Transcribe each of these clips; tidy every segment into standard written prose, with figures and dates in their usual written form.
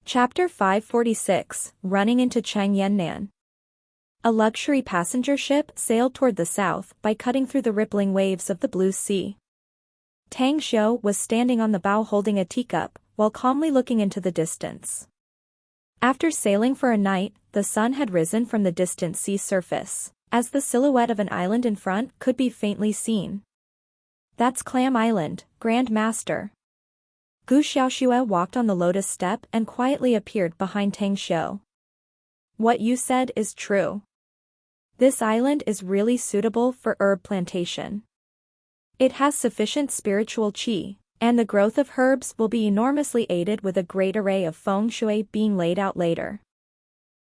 Chapter 546, Running into Chang Yannan. A luxury passenger ship sailed toward the south by cutting through the rippling waves of the blue sea. Tang Xiu was standing on the bow holding a teacup, while calmly looking into the distance. After sailing for a night, the sun had risen from the distant sea surface, as the silhouette of an island in front could be faintly seen. "That's Clam Island, Grand Master." Gu Xiaoxue walked on the lotus step and quietly appeared behind Tang Xiu. "What you said is true. This island is really suitable for herb plantation. It has sufficient spiritual qi, and the growth of herbs will be enormously aided with a great array of feng shui being laid out later."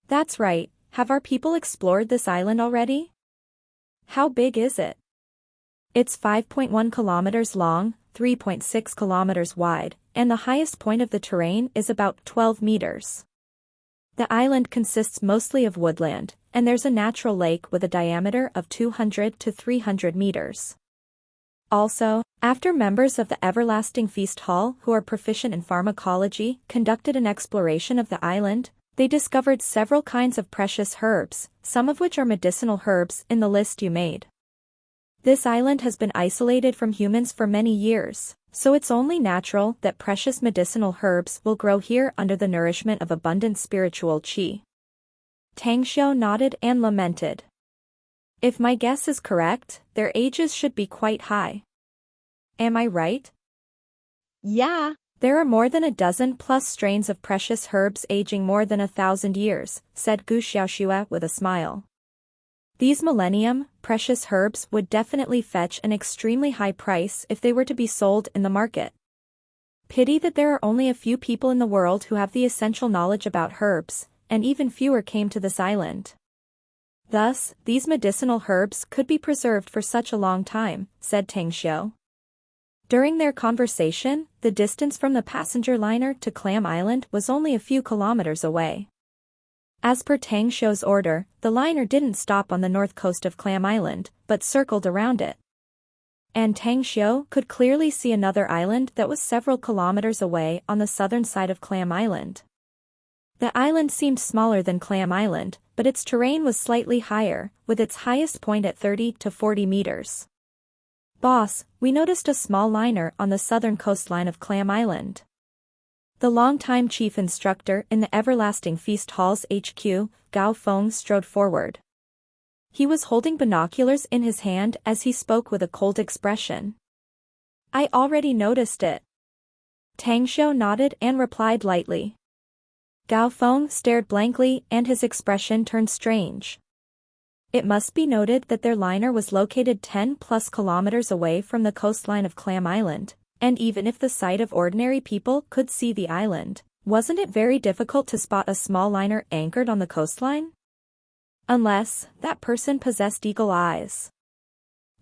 "That's right. Have our people explored this island already?" "How big is it?" "It's 5.1 kilometers long, 3.6 kilometers wide, and the highest point of the terrain is about 12 meters. The island consists mostly of woodland, and there's a natural lake with a diameter of 200 to 300 meters. Also, after members of the Everlasting Feast Hall who are proficient in pharmacology conducted an exploration of the island, they discovered several kinds of precious herbs, some of which are medicinal herbs in the list you made. This island has been isolated from humans for many years, so it's only natural that precious medicinal herbs will grow here under the nourishment of abundant spiritual qi." Tang Xiu nodded and lamented. "If my guess is correct, their ages should be quite high. Am I right?" "Yeah. "There are more than a dozen plus strains of precious herbs aging more than 1,000 years, said Gu Xiaoxue with a smile. "These millennium, precious herbs would definitely fetch an extremely high price if they were to be sold in the market. Pity that there are only a few people in the world who have the essential knowledge about herbs, and even fewer came to this island. Thus, these medicinal herbs could be preserved for such a long time," said Tang Xiu. During their conversation, the distance from the passenger liner to Clam Island was only a few kilometers away. As per Tang Xiu's order, the liner didn't stop on the north coast of Clam Island, but circled around it. And Tang Xiu could clearly see another island that was several kilometers away on the southern side of Clam Island. The island seemed smaller than Clam Island, but its terrain was slightly higher, with its highest point at 30 to 40 meters. "Boss, we noticed a small liner on the southern coastline of Clam Island." The longtime chief instructor in the Everlasting Feast Hall's HQ, Gao Feng, strode forward. He was holding binoculars in his hand as he spoke with a cold expression. "I already noticed it." Tang Xiu nodded and replied lightly. Gao Feng stared blankly and his expression turned strange. It must be noted that their liner was located 10 plus kilometers away from the coastline of Clam Island. And even if the sight of ordinary people could see the island, wasn't it very difficult to spot a small liner anchored on the coastline? Unless that person possessed eagle eyes.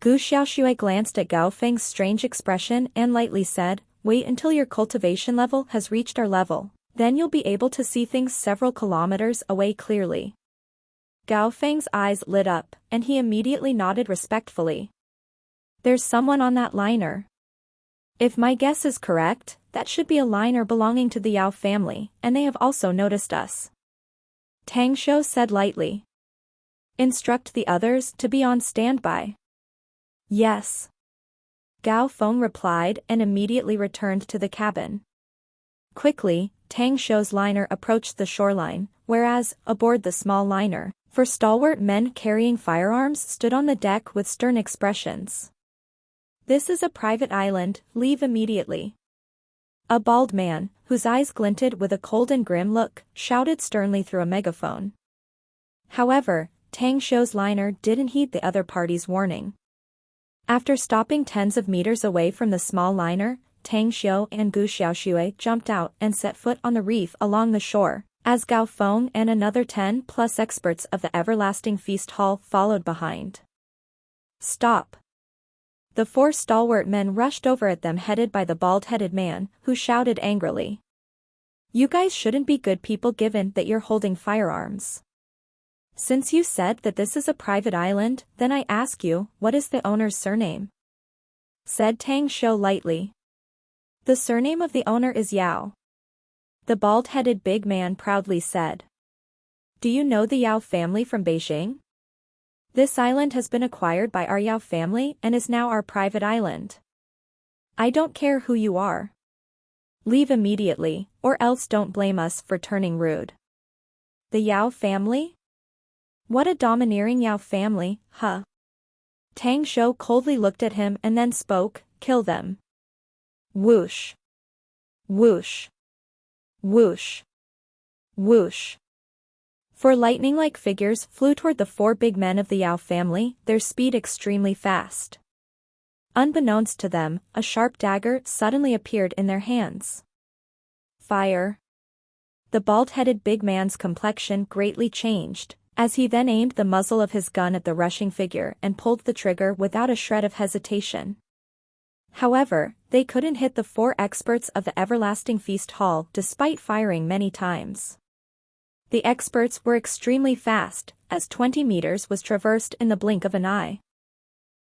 Gu Xiaoxue glanced at Gao Feng's strange expression and lightly said, "Wait until your cultivation level has reached our level, then you'll be able to see things several kilometers away clearly." Gao Feng's eyes lit up, and he immediately nodded respectfully. "There's someone on that liner. If my guess is correct, that should be a liner belonging to the Yao family, and they have also noticed us." Tang Xiu said lightly. "Instruct the others to be on standby." "Yes." Gao Feng replied and immediately returned to the cabin. Quickly, Tang Xiu's liner approached the shoreline, whereas, aboard the small liner, four stalwart men carrying firearms stood on the deck with stern expressions. "This is a private island, leave immediately." A bald man, whose eyes glinted with a cold and grim look, shouted sternly through a megaphone. However, Tang Xiu's liner didn't heed the other party's warning. After stopping tens of meters away from the small liner, Tang Xiu and Gu Xiaoxue jumped out and set foot on the reef along the shore, as Gao Feng and another 10 plus experts of the Everlasting Feast Hall followed behind. "Stop." The four stalwart men rushed over at them headed by the bald-headed man, who shouted angrily. "You guys shouldn't be good people given that you're holding firearms. Since you said that this is a private island, then I ask you, what is the owner's surname?" said Tang Xiu lightly. "The surname of the owner is Yao." The bald-headed big man proudly said. Do you know the Yao family from Beijing? This island has been acquired by our Yao family and is now our private island. I don't care who you are. Leave immediately, or else don't blame us for turning rude. The Yao family? What a domineering Yao family, huh? Tang Shou coldly looked at him and then spoke, kill them. Whoosh. Whoosh. Whoosh. Whoosh. Four lightning-like figures flew toward the four big men of the Yao family, their speed extremely fast. Unbeknownst to them, a sharp dagger suddenly appeared in their hands. Fire. The bald-headed big man's complexion greatly changed, as he then aimed the muzzle of his gun at the rushing figure and pulled the trigger without a shred of hesitation. However, they couldn't hit the four experts of the Everlasting Feast Hall despite firing many times. The experts were extremely fast, as 20 meters was traversed in the blink of an eye.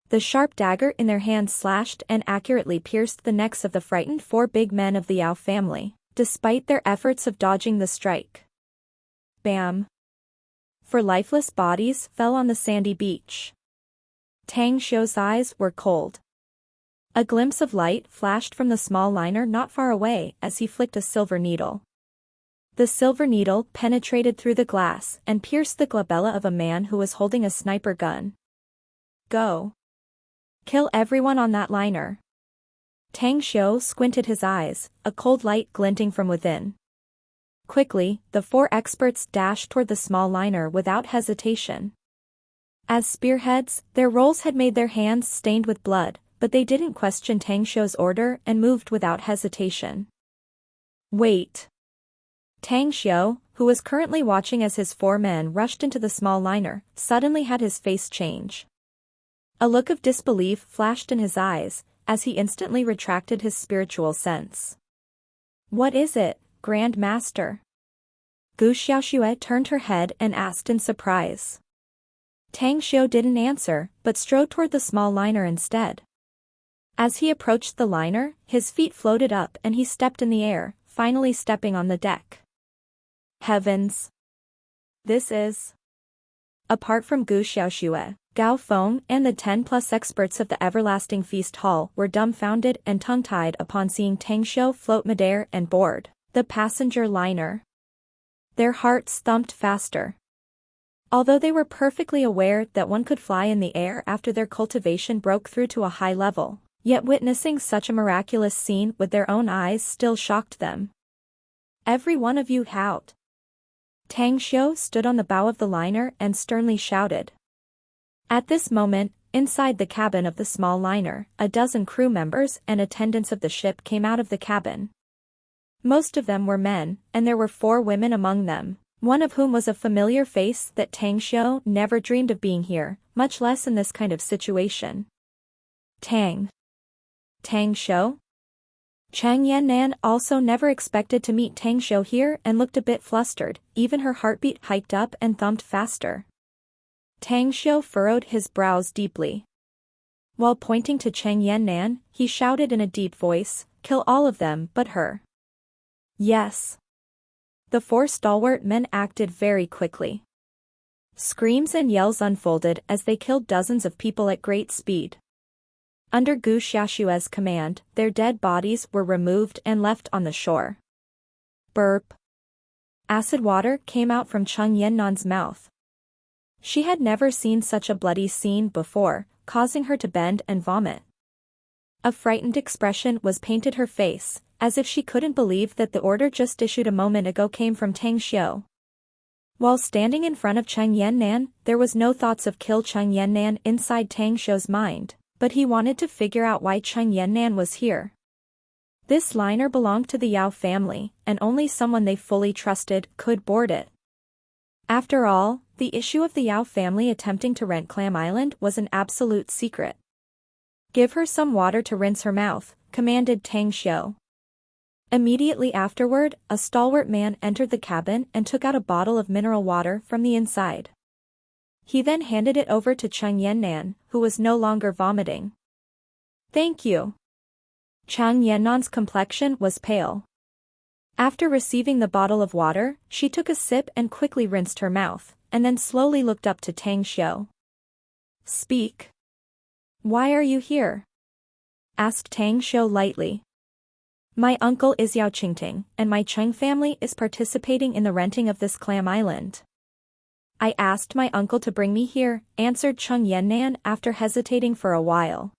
The sharp dagger in their hands slashed and accurately pierced the necks of the frightened four big men of the Yao family, despite their efforts of dodging the strike. Bam! Four lifeless bodies fell on the sandy beach. Tang Shou's eyes were cold. A glimpse of light flashed from the small liner not far away as he flicked a silver needle. The silver needle penetrated through the glass and pierced the glabella of a man who was holding a sniper gun. Go. Kill everyone on that liner. Tang Shou squinted his eyes, a cold light glinting from within. Quickly, the four experts dashed toward the small liner without hesitation. As spearheads, their roles had made their hands stained with blood, but they didn't question Tang Shou's order and moved without hesitation. Wait. Tang Shou, who was currently watching as his four men rushed into the small liner, suddenly had his face change. A look of disbelief flashed in his eyes, as he instantly retracted his spiritual sense. What is it, Grand Master? Gu Xiaoxue turned her head and asked in surprise. Tang Shou didn't answer, but strode toward the small liner instead. As he approached the liner, his feet floated up and he stepped in the air, finally stepping on the deck. Heavens! This is... Apart from Gu Xiaoxue, Gao Feng and the 10+ experts of the Everlasting Feast Hall were dumbfounded and tongue-tied upon seeing Tang Shou float midair and board the passenger liner. Their hearts thumped faster. Although they were perfectly aware that one could fly in the air after their cultivation broke through to a high level, yet witnessing such a miraculous scene with their own eyes still shocked them. Every one of you out! Tang Shou stood on the bow of the liner and sternly shouted. At this moment, inside the cabin of the small liner, a dozen crew members and attendants of the ship came out of the cabin. Most of them were men, and there were 4 women among them, one of whom was a familiar face that Tang Shou never dreamed of being here, much less in this kind of situation. Tang Shou? Chang Yannan also never expected to meet Tang Shou here and looked a bit flustered, even her heartbeat hiked up and thumped faster. Tang Shou furrowed his brows deeply. While pointing to Chang Yannan, he shouted in a deep voice, "Kill all of them but her." Yes. The 4 stalwart men acted very quickly. Screams and yells unfolded as they killed dozens of people at great speed. Under Gu Xiaoxue's command, their dead bodies were removed and left on the shore. Burp. Acid water came out from Cheng Yannan's mouth. She had never seen such a bloody scene before, causing her to bend and vomit. A frightened expression was painted her face, as if she couldn't believe that the order just issued a moment ago came from Tang Shou. While standing in front of Cheng Yannan, there was no thoughts of kill Cheng Yannan inside Tang Shou's mind, but he wanted to figure out why Cheng Yannan was here. This liner belonged to the Yao family, and only someone they fully trusted could board it. After all, the issue of the Yao family attempting to rent Clam Island was an absolute secret. Give her some water to rinse her mouth, commanded Tang Shou. Immediately afterward, a stalwart man entered the cabin and took out a bottle of mineral water from the inside. He then handed it over to Cheng Yannan, who was no longer vomiting. Thank you. Cheng Yannan's complexion was pale. After receiving the bottle of water, she took a sip and quickly rinsed her mouth, and then slowly looked up to Tang Xiu. "Speak. Why are you here?" asked Tang Xiu lightly. "My uncle is Yao Qingting, and my Cheng family is participating in the renting of this clam island. I asked my uncle to bring me here," answered Cheng Yannan after hesitating for a while.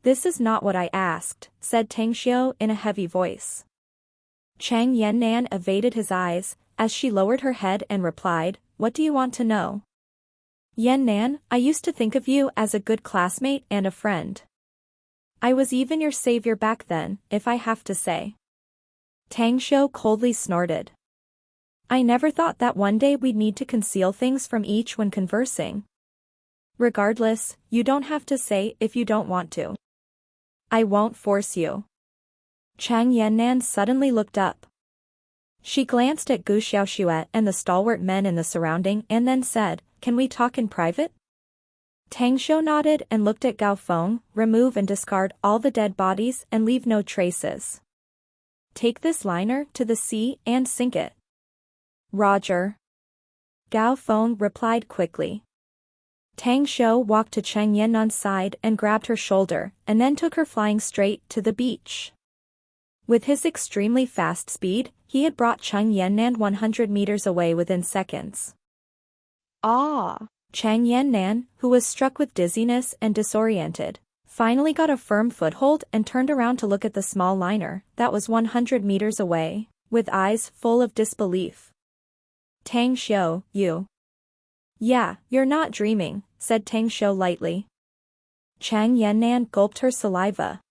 "This is not what I asked," said Tang Xiu in a heavy voice. Cheng Yannan evaded his eyes, as she lowered her head and replied, "What do you want to know?" "Yannan, I used to think of you as a good classmate and a friend. I was even your savior back then, if I have to say." Tang Xiu coldly snorted. "I never thought that one day we'd need to conceal things from each when conversing. Regardless, you don't have to say if you don't want to. I won't force you." Cheng Yannan suddenly looked up. She glanced at Gu Xiaoxue and the stalwart men in the surrounding and then said, "Can we talk in private?" Tang Xiu nodded and looked at Gao Feng. "Remove and discard all the dead bodies and leave no traces. Take this liner to the sea and sink it." "Roger." Gao Feng replied quickly. Tang Xiu walked to Cheng Yannan's side and grabbed her shoulder, and then took her flying straight to the beach. With his extremely fast speed, he had brought Cheng Yannan 100 meters away within seconds. Ah! Cheng Yannan, who was struck with dizziness and disoriented, finally got a firm foothold and turned around to look at the small liner that was 100 meters away, with eyes full of disbelief. "Tang Xiu, you." "Yeah, you're not dreaming," said Tang Xiu lightly. Cheng Yannan gulped her saliva.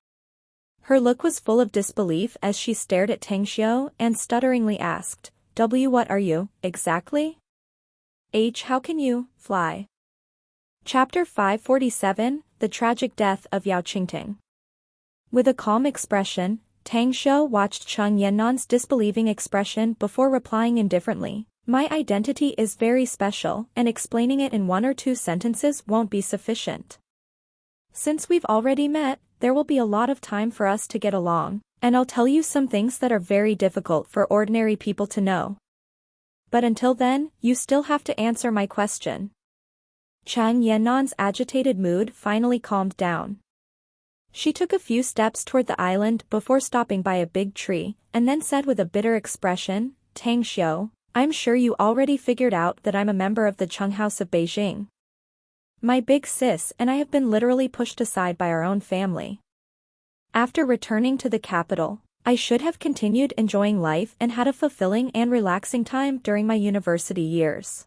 Her look was full of disbelief as she stared at Tang Xiu and stutteringly asked, What are you, exactly?" How can you fly?" Chapter 547, The Tragic Death of Yao Qingting. With a calm expression, Tang Xiu watched Cheng Yannan's disbelieving expression before replying indifferently, "My identity is very special, and explaining it in 1 or 2 sentences won't be sufficient. Since we've already met, there will be a lot of time for us to get along, and I'll tell you some things that are very difficult for ordinary people to know. But until then, you still have to answer my question." Cheng Yannan's agitated mood finally calmed down. She took a few steps toward the island before stopping by a big tree, and then said with a bitter expression, "Tang Xiu, I'm sure you already figured out that I'm a member of the Cheng House of Beijing. My big sis and I have been literally pushed aside by our own family. After returning to the capital, I should have continued enjoying life and had a fulfilling and relaxing time during my university years.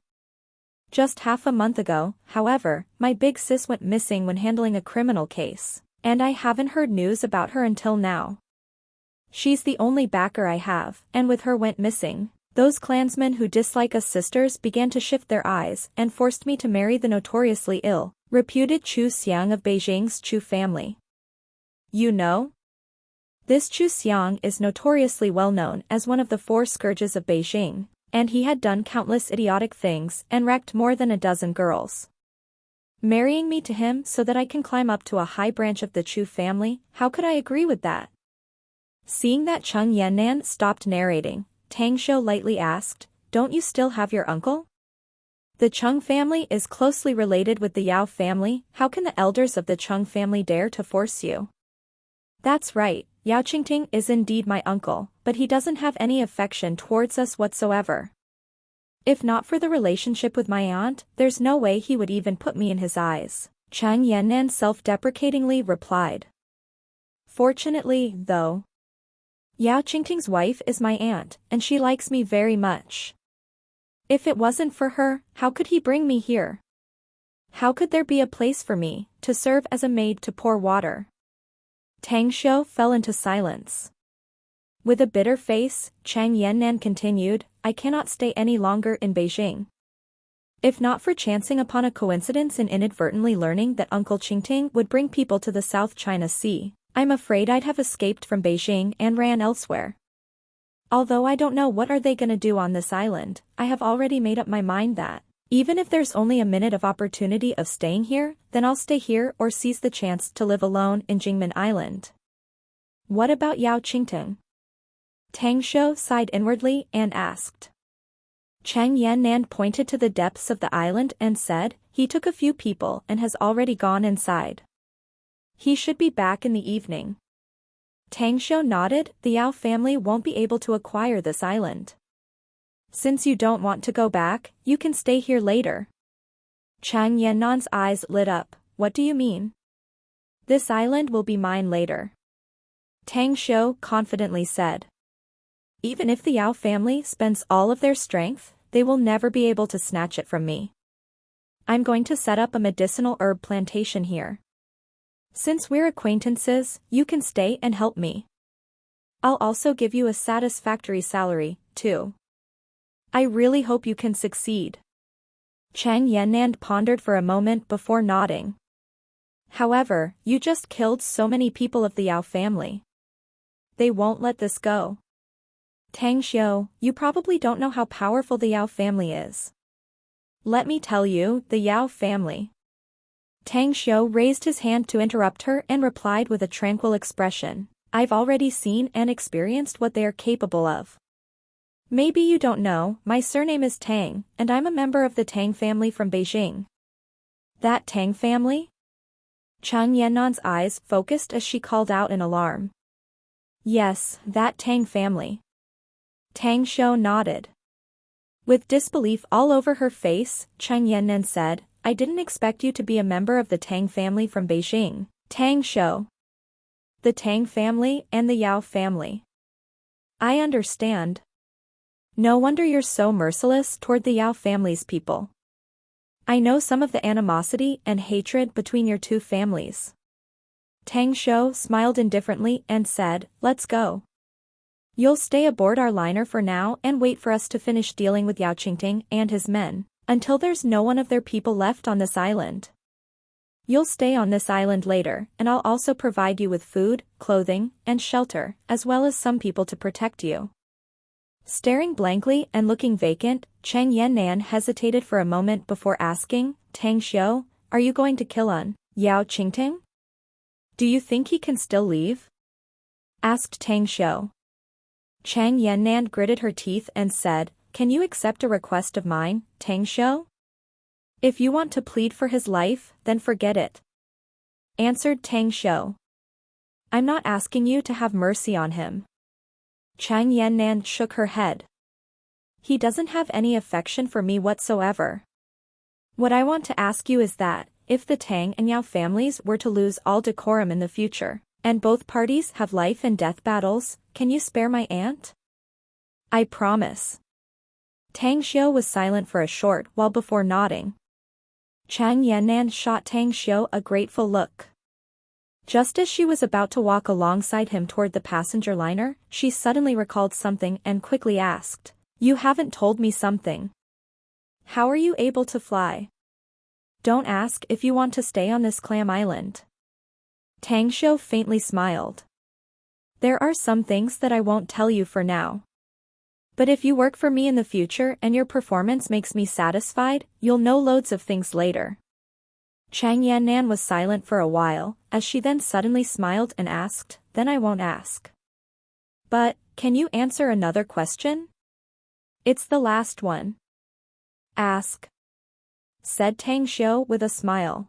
Just half a month ago, however, my big sis went missing when handling a criminal case, and I haven't heard news about her until now. She's the only backer I have, and with her went missing, those clansmen who dislike us sisters began to shift their eyes and forced me to marry the notoriously ill, reputed Chu Xiang of Beijing's Chu family. You know? This Chu Xiang is notoriously well known as one of the 4 scourges of Beijing, and he had done countless idiotic things and wrecked more than a dozen girls. Marrying me to him so that I can climb up to a high branch of the Chu family, how could I agree with that?" Seeing that Cheng Yannan stopped narrating, Tang Xiu lightly asked, "Don't you still have your uncle? The Cheng family is closely related with the Yao family. How can the elders of the Cheng family dare to force you?" "That's right, Yao Qingting is indeed my uncle, but he doesn't have any affection towards us whatsoever. If not for the relationship with my aunt, there's no way he would even put me in his eyes," Cheng Yannan self-deprecatingly replied. "Fortunately, though, Yao Qingting's wife is my aunt, and she likes me very much. If it wasn't for her, how could he bring me here? How could there be a place for me, to serve as a maid to pour water?" Tang Xiu fell into silence. With a bitter face, Cheng Yannan continued, "I cannot stay any longer in Beijing. If not for chancing upon a coincidence and inadvertently learning that Uncle Qingting would bring people to the South China Sea, I'm afraid I'd have escaped from Beijing and ran elsewhere. Although I don't know what are they gonna do on this island, I have already made up my mind that, even if there's only a minute of opportunity of staying here, then I'll stay here or seize the chance to live alone in Jingmen Island." "What about Yao Qingting?" Tang Shou sighed inwardly and asked. Chang Yannan pointed to the depths of the island and said, he took a few people and has already gone inside. He should be back in the evening. Tang Shou nodded, the Yao family won't be able to acquire this island. Since you don't want to go back, you can stay here later. Chang Yannan's eyes lit up, what do you mean? This island will be mine later. Tang Shou confidently said. Even if the Yao family spends all of their strength, they will never be able to snatch it from me. I'm going to set up a medicinal herb plantation here. Since we're acquaintances, you can stay and help me. I'll also give you a satisfactory salary, too. I really hope you can succeed. Chang Yannan pondered for a moment before nodding. However, you just killed so many people of the Yao family. They won't let this go. Tang Shou, you probably don't know how powerful the Yao family is. Let me tell you, the Yao family. Tang Shou raised his hand to interrupt her and replied with a tranquil expression, I've already seen and experienced what they are capable of. Maybe you don't know, my surname is Tang, and I'm a member of the Tang family from Beijing. That Tang family? Chang Yannan's eyes focused as she called out in alarm. Yes, that Tang family. Tang Shou nodded. With disbelief all over her face, Chang Yannan said, I didn't expect you to be a member of the Tang family from Beijing. Tang Shou. The Tang family and the Yao family. I understand. No wonder you're so merciless toward the Yao family's people. I know some of the animosity and hatred between your two families. Tang Shou smiled indifferently and said, let's go. You'll stay aboard our liner for now and wait for us to finish dealing with Yao Qingting and his men, until there's no one of their people left on this island. You'll stay on this island later, and I'll also provide you with food, clothing, and shelter, as well as some people to protect you. Staring blankly and looking vacant, Chang Yannan hesitated for a moment before asking, Tang Shou, are you going to kill Yao Qingting? Do you think he can still leave? Asked Tang Shou. Chang Yannan gritted her teeth and said, can you accept a request of mine, Tang Shou? If you want to plead for his life, then forget it. Answered Tang Shou. I'm not asking you to have mercy on him. Chang Yannan shook her head. He doesn't have any affection for me whatsoever. What I want to ask you is that, if the Tang and Yao families were to lose all decorum in the future, and both parties have life and death battles, can you spare my aunt? I promise. Tang Shou was silent for a short while before nodding. Chang Yannan shot Tang Shou a grateful look. Just as she was about to walk alongside him toward the passenger liner, she suddenly recalled something and quickly asked, you haven't told me something. How are you able to fly? Don't ask if you want to stay on this clam island. Tang Shou faintly smiled. There are some things that I won't tell you for now. But if you work for me in the future and your performance makes me satisfied, you'll know loads of things later. Chang Yannan was silent for a while, as she then suddenly smiled and asked, then I won't ask. But, can you answer another question? It's the last one. Ask. Said Tang Shou with a smile.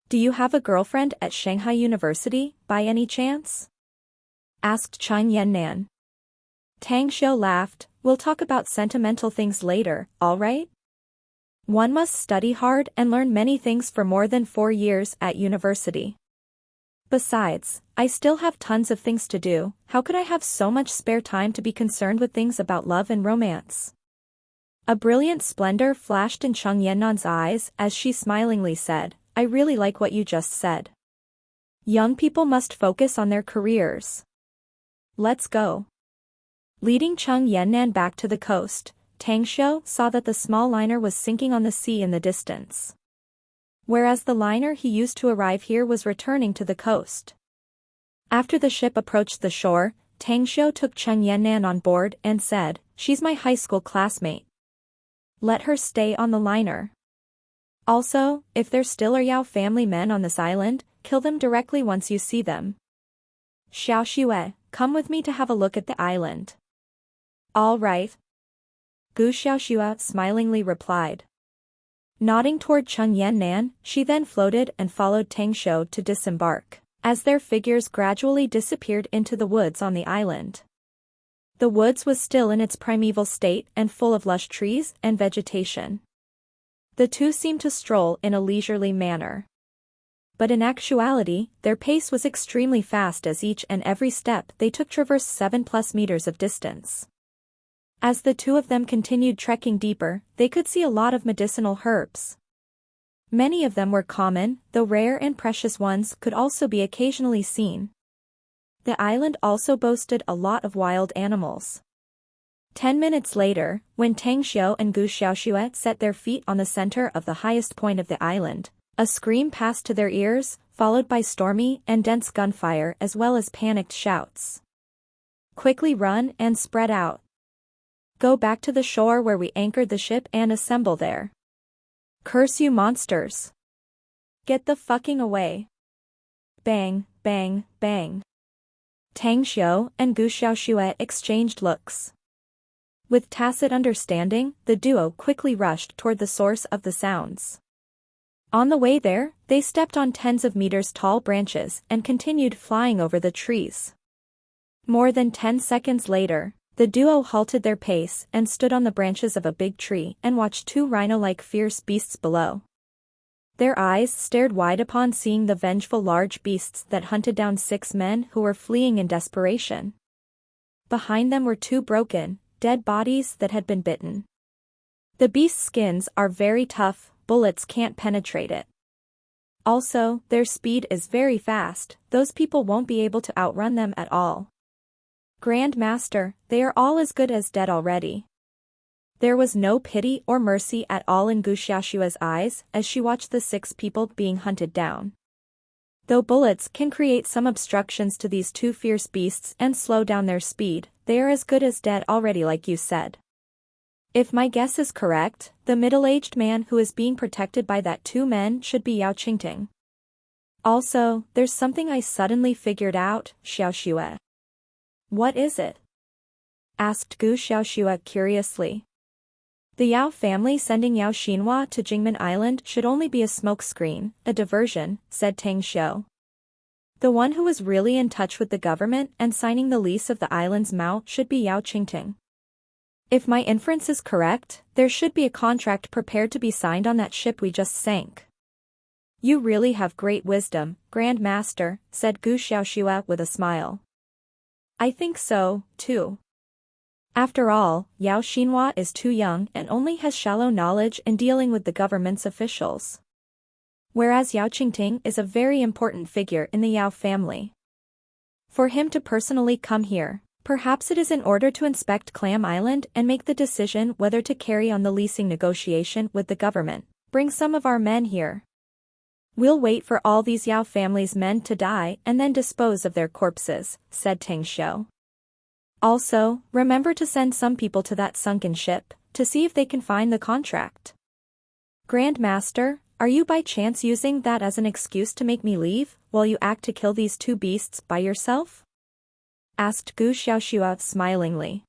Do you have a girlfriend at Shanghai University, by any chance? Asked Chang Yannan. Tang Shou laughed, we'll talk about sentimental things later, all right? One must study hard and learn many things for more than 4 years at university. Besides, I still have tons of things to do, how could I have so much spare time to be concerned with things about love and romance? A brilliant splendor flashed in Chang Yannan's eyes as she smilingly said, I really like what you just said. Young people must focus on their careers. Let's go. Leading Chang Yannan back to the coast, Tang Shou saw that the small liner was sinking on the sea in the distance. Whereas the liner he used to arrive here was returning to the coast. After the ship approached the shore, Tang Shou took Chang Yannan on board and said, she's my high school classmate. Let her stay on the liner. Also, if there still are Yao family men on this island, kill them directly once you see them. Xiao Xue, come with me to have a look at the island. All right. Gu Xiaoxua smilingly replied. Nodding toward Cheng Yannan, she then floated and followed Tang Xiu to disembark, as their figures gradually disappeared into the woods on the island. The woods was still in its primeval state and full of lush trees and vegetation. The two seemed to stroll in a leisurely manner. But in actuality, their pace was extremely fast as each and every step they took traversed 7+ meters of distance. As the two of them continued trekking deeper, they could see a lot of medicinal herbs. Many of them were common, though rare and precious ones could also be occasionally seen. The island also boasted a lot of wild animals. 10 minutes later, when Tang Xiu and Gu Xiaoxue set their feet on the center of the highest point of the island, a scream passed to their ears, followed by stormy and dense gunfire as well as panicked shouts. Quickly run and spread out. Go back to the shore where we anchored the ship and assemble there. Curse you monsters! Get the fucking away! Bang, bang, bang. Tang Xiu and Gu Xiaoxue exchanged looks. With tacit understanding, the duo quickly rushed toward the source of the sounds. On the way there, they stepped on tens of meters tall branches and continued flying over the trees. More than 10 seconds later, the duo halted their pace and stood on the branches of a big tree and watched two rhino-like fierce beasts below. Their eyes stared wide upon seeing the vengeful large beasts that hunted down 6 men who were fleeing in desperation. Behind them were 2 broken, dead bodies that had been bitten. The beast's skins are very tough, bullets can't penetrate it. Also, their speed is very fast, those people won't be able to outrun them at all. Grand Master, they are all as good as dead already. There was no pity or mercy at all in Gu Xiaoxue's eyes as she watched the 6 people being hunted down. Though bullets can create some obstructions to these 2 fierce beasts and slow down their speed, they are as good as dead already like you said. If my guess is correct, the middle-aged man who is being protected by that 2 men should be Yao Qingting. Also, there's something I suddenly figured out, Xiaoxue. What is it? Asked Gu Xiaoxue curiously. The Yao family sending Yao Xinhua to Jingmen Island should only be a smokescreen, a diversion, said Tang Xiu. The one who was really in touch with the government and signing the lease of the island's Mao should be Yao Qingting. If my inference is correct, there should be a contract prepared to be signed on that ship we just sank. You really have great wisdom, Grand Master, said Gu Xiaoxue with a smile. I think so, too. After all, Yao Xinhua is too young and only has shallow knowledge in dealing with the government's officials. Whereas Yao Qingting is a very important figure in the Yao family. For him to personally come here, perhaps it is in order to inspect Clam Island and make the decision whether to carry on the leasing negotiation with the government. Bring some of our men here. We'll wait for all these Yao family's men to die and then dispose of their corpses, said Tang Xiu. Also, remember to send some people to that sunken ship, to see if they can find the contract. Grand Master, are you by chance using that as an excuse to make me leave, while you act to kill these 2 beasts by yourself? Asked Gu Xiaoxue smilingly.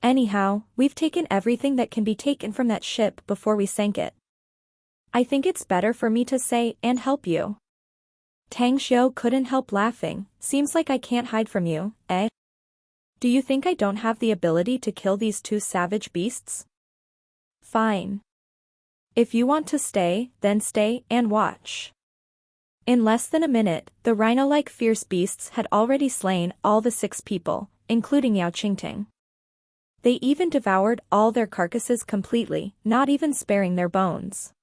Anyhow, we've taken everything that can be taken from that ship before we sank it. I think it's better for me to say and help you. Tang Xiu couldn't help laughing. Seems like I can't hide from you, eh? Do you think I don't have the ability to kill these 2 savage beasts? Fine. If you want to stay, then stay and watch. In less than a minute, the rhino-like fierce beasts had already slain all the 6 people, including Yao Qingting. They even devoured all their carcasses completely, not even sparing their bones.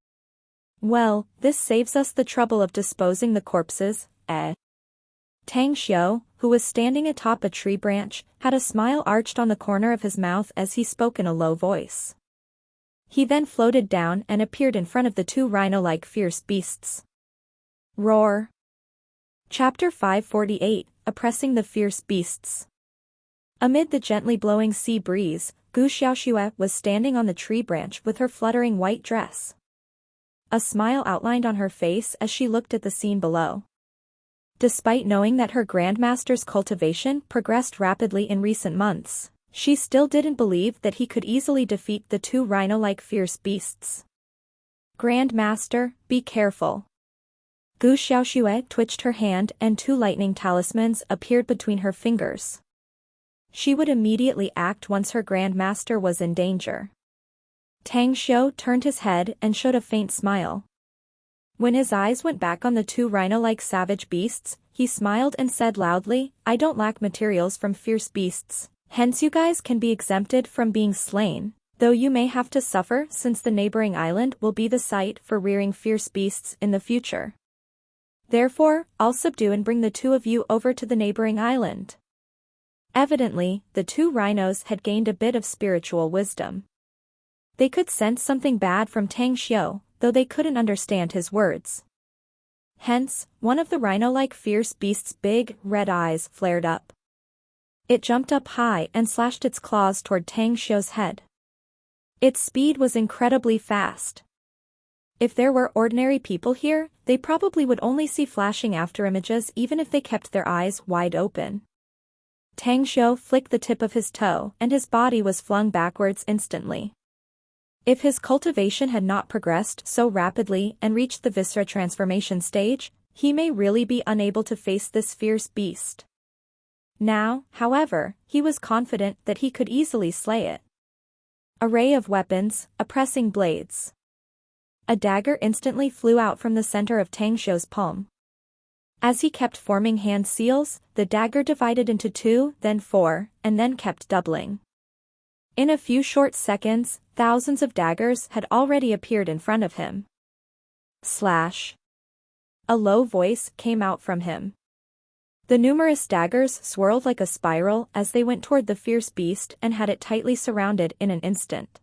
Well, this saves us the trouble of disposing the corpses, eh? Tang Xiu, who was standing atop a tree branch, had a smile arched on the corner of his mouth as he spoke in a low voice. He then floated down and appeared in front of the 2 rhino-like fierce beasts. Roar. Chapter 548, Oppressing the Fierce Beasts. Amid the gently blowing sea breeze, Gu Xiaoxue was standing on the tree branch with her fluttering white dress. A smile outlined on her face as she looked at the scene below. Despite knowing that her grandmaster's cultivation progressed rapidly in recent months, she still didn't believe that he could easily defeat the two rhino-like fierce beasts. Grandmaster, be careful. Gu Xiaoxue twitched her hand and two lightning talismans appeared between her fingers. She would immediately act once her grandmaster was in danger. Tang Xiu turned his head and showed a faint smile. When his eyes went back on the two rhino-like savage beasts, he smiled and said loudly, "I don't lack materials from fierce beasts, hence you guys can be exempted from being slain, though you may have to suffer since the neighboring island will be the site for rearing fierce beasts in the future. Therefore, I'll subdue and bring the two of you over to the neighboring island." Evidently, the two rhinos had gained a bit of spiritual wisdom. They could sense something bad from Tang Xiu, though they couldn't understand his words. Hence, one of the rhino-like fierce beast's big, red eyes flared up. It jumped up high and slashed its claws toward Tang Xiu's head. Its speed was incredibly fast. If there were ordinary people here, they probably would only see flashing after images even if they kept their eyes wide open. Tang Xiu flicked the tip of his toe and his body was flung backwards instantly. If his cultivation had not progressed so rapidly and reached the viscera transformation stage, he may really be unable to face this fierce beast. Now, however, he was confident that he could easily slay it. Array of weapons, oppressing blades. A dagger instantly flew out from the center of Tang Xiu's palm. As he kept forming hand seals, the dagger divided into 2, then 4, and then kept doubling. In a few short seconds, thousands of daggers had already appeared in front of him. Slash. A low voice came out from him. The numerous daggers swirled like a spiral as they went toward the fierce beast and had it tightly surrounded in an instant.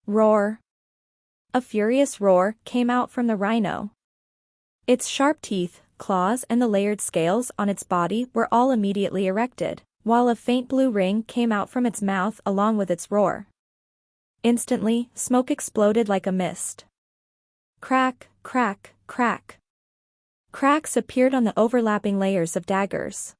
Roar. A furious roar came out from the rhino. Its sharp teeth, claws and the layered scales on its body were all immediately erected, while a faint blue ring came out from its mouth along with its roar. Instantly, smoke exploded like a mist. Crack, crack, crack. Cracks appeared on the overlapping layers of daggers.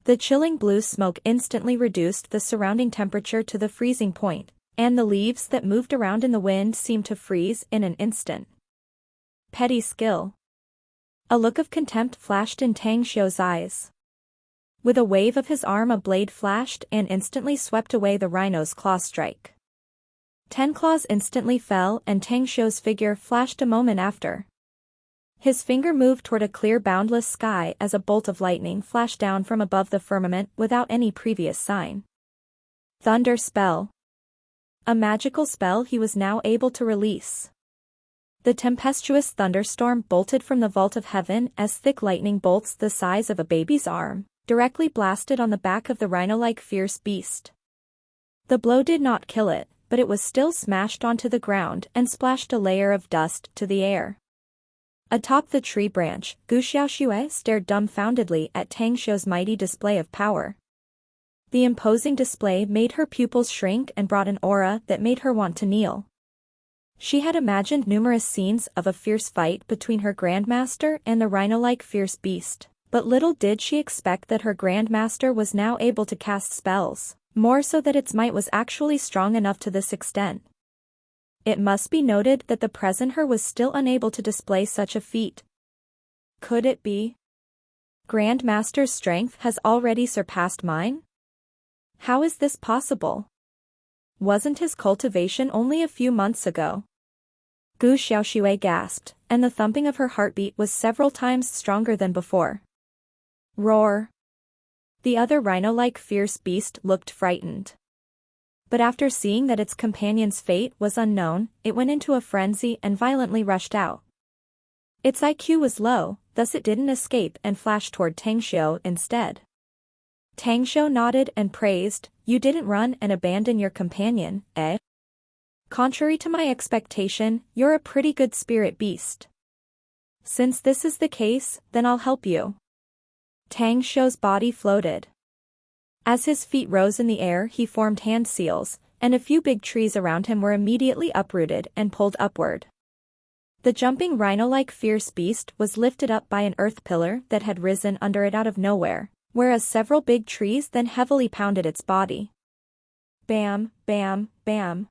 The chilling blue smoke instantly reduced the surrounding temperature to the freezing point, and the leaves that moved around in the wind seemed to freeze in an instant. Petty skill. A look of contempt flashed in Tang Xiu's eyes. With a wave of his arm a blade flashed and instantly swept away the rhino's claw strike. 10 claws instantly fell and Tang Xiu's figure flashed a moment after. His finger moved toward a clear boundless sky as a bolt of lightning flashed down from above the firmament without any previous sign. Thunder spell. A magical spell he was now able to release. The tempestuous thunderstorm bolted from the vault of heaven as thick lightning bolts the size of a baby's arm directly blasted on the back of the rhino-like fierce beast. The blow did not kill it, but it was still smashed onto the ground and splashed a layer of dust to the air. Atop the tree branch, Gu Xiaoxue stared dumbfoundedly at Tang Xiu's mighty display of power. The imposing display made her pupils shrink and brought an aura that made her want to kneel. She had imagined numerous scenes of a fierce fight between her grandmaster and the rhino-like fierce beast, but little did she expect that her grandmaster was now able to cast spells, more so that its might was actually strong enough to this extent. It must be noted that the present her was still unable to display such a feat. Could it be? Grandmaster's strength has already surpassed mine? How is this possible? Wasn't his cultivation only a few months ago? Gu Xiaoxue gasped, and the thumping of her heartbeat was several times stronger than before. Roar. The other rhino-like fierce beast looked frightened. But after seeing that its companion's fate was unknown, it went into a frenzy and violently rushed out. Its IQ was low, thus it didn't escape and flashed toward Tang Xiu instead. Tang Xiu nodded and praised, "You didn't run and abandon your companion, eh? Contrary to my expectation, you're a pretty good spirit beast. Since this is the case, then I'll help you." Tang Xiu's body floated. As his feet rose in the air he formed hand seals, and a few big trees around him were immediately uprooted and pulled upward. The jumping rhino-like fierce beast was lifted up by an earth pillar that had risen under it out of nowhere, whereas several big trees then heavily pounded its body. Bam, bam, bam.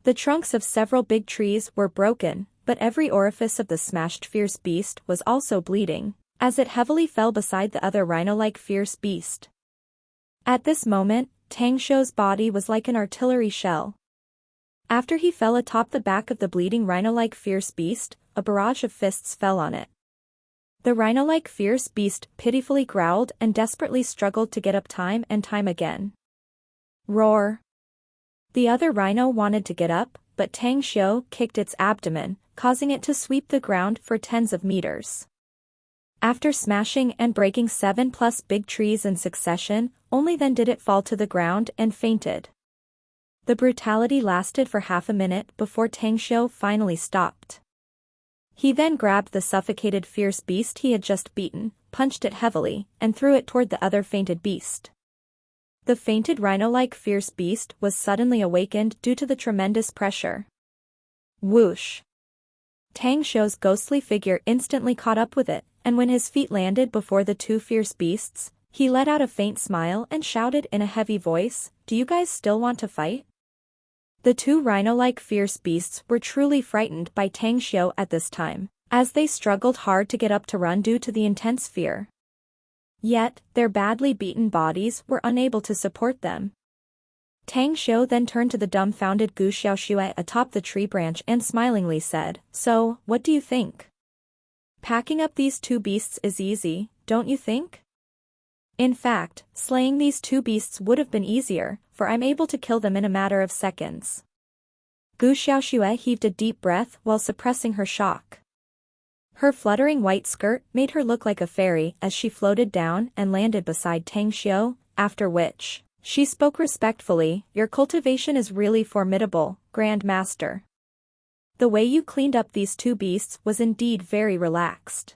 The trunks of several big trees were broken, but every orifice of the smashed fierce beast was also bleeding, as it heavily fell beside the other rhino-like fierce beast. At this moment, Tang Xiu's body was like an artillery shell. After he fell atop the back of the bleeding rhino-like fierce beast, a barrage of fists fell on it. The rhino-like fierce beast pitifully growled and desperately struggled to get up time and time again. Roar! The other rhino wanted to get up, but Tang Xiu kicked its abdomen, causing it to sweep the ground for tens of meters. After smashing and breaking 7+ big trees in succession, only then did it fall to the ground and fainted. The brutality lasted for half a minute before Tang Xiu finally stopped. He then grabbed the suffocated fierce beast he had just beaten, punched it heavily, and threw it toward the other fainted beast. The fainted rhino-like fierce beast was suddenly awakened due to the tremendous pressure. Whoosh! Tang Xiu's ghostly figure instantly caught up with it, and when his feet landed before the two fierce beasts, he let out a faint smile and shouted in a heavy voice, "Do you guys still want to fight?" The two rhino-like fierce beasts were truly frightened by Tang Xiu at this time, as they struggled hard to get up to run due to the intense fear. Yet, their badly beaten bodies were unable to support them. Tang Xiu then turned to the dumbfounded Gu Xiaoxue atop the tree branch and smilingly said, "So, what do you think? Packing up these two beasts is easy, don't you think? In fact, slaying these two beasts would have been easier, for I'm able to kill them in a matter of seconds." Gu Xiaoxue heaved a deep breath while suppressing her shock. Her fluttering white skirt made her look like a fairy as she floated down and landed beside Tang Xiu, after which, she spoke respectfully, "Your cultivation is really formidable, Grand Master. The way you cleaned up these two beasts was indeed very relaxed.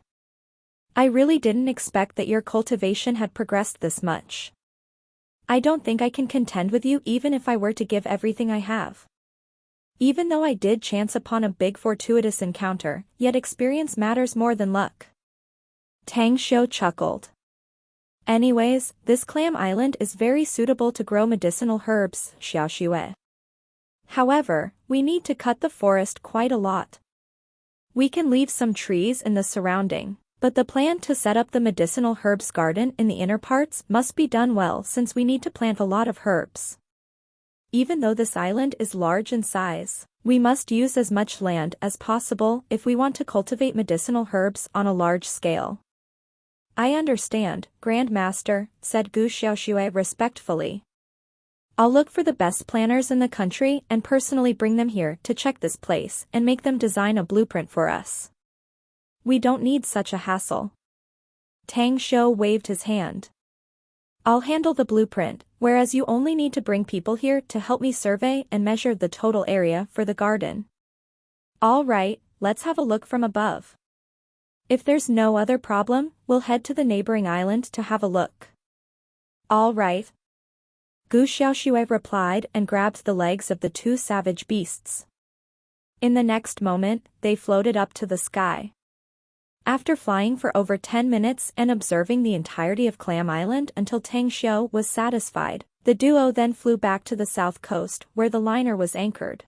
I really didn't expect that your cultivation had progressed this much. I don't think I can contend with you even if I were to give everything I have. Even though I did chance upon a big fortuitous encounter, yet experience matters more than luck." Tang Xiu chuckled. "Anyways, this clam island is very suitable to grow medicinal herbs, Xiaoxue. However, we need to cut the forest quite a lot. We can leave some trees in the surrounding, but the plan to set up the medicinal herbs garden in the inner parts must be done well since we need to plant a lot of herbs. Even though this island is large in size, we must use as much land as possible if we want to cultivate medicinal herbs on a large scale." "I understand, Grand Master," said Gu Xiaoxue respectfully. "I'll look for the best planners in the country and personally bring them here to check this place and make them design a blueprint for us. We don't need such a hassle." Tang Xiu waved his hand. "I'll handle the blueprint, whereas you only need to bring people here to help me survey and measure the total area for the garden." "All right, let's have a look from above. If there's no other problem, we'll head to the neighboring island to have a look." "All right." Gu Xiaoxue replied and grabbed the legs of the two savage beasts. In the next moment, they floated up to the sky. After flying for over 10 minutes and observing the entirety of Clam Island until Tang Xiu was satisfied, the duo then flew back to the south coast where the liner was anchored.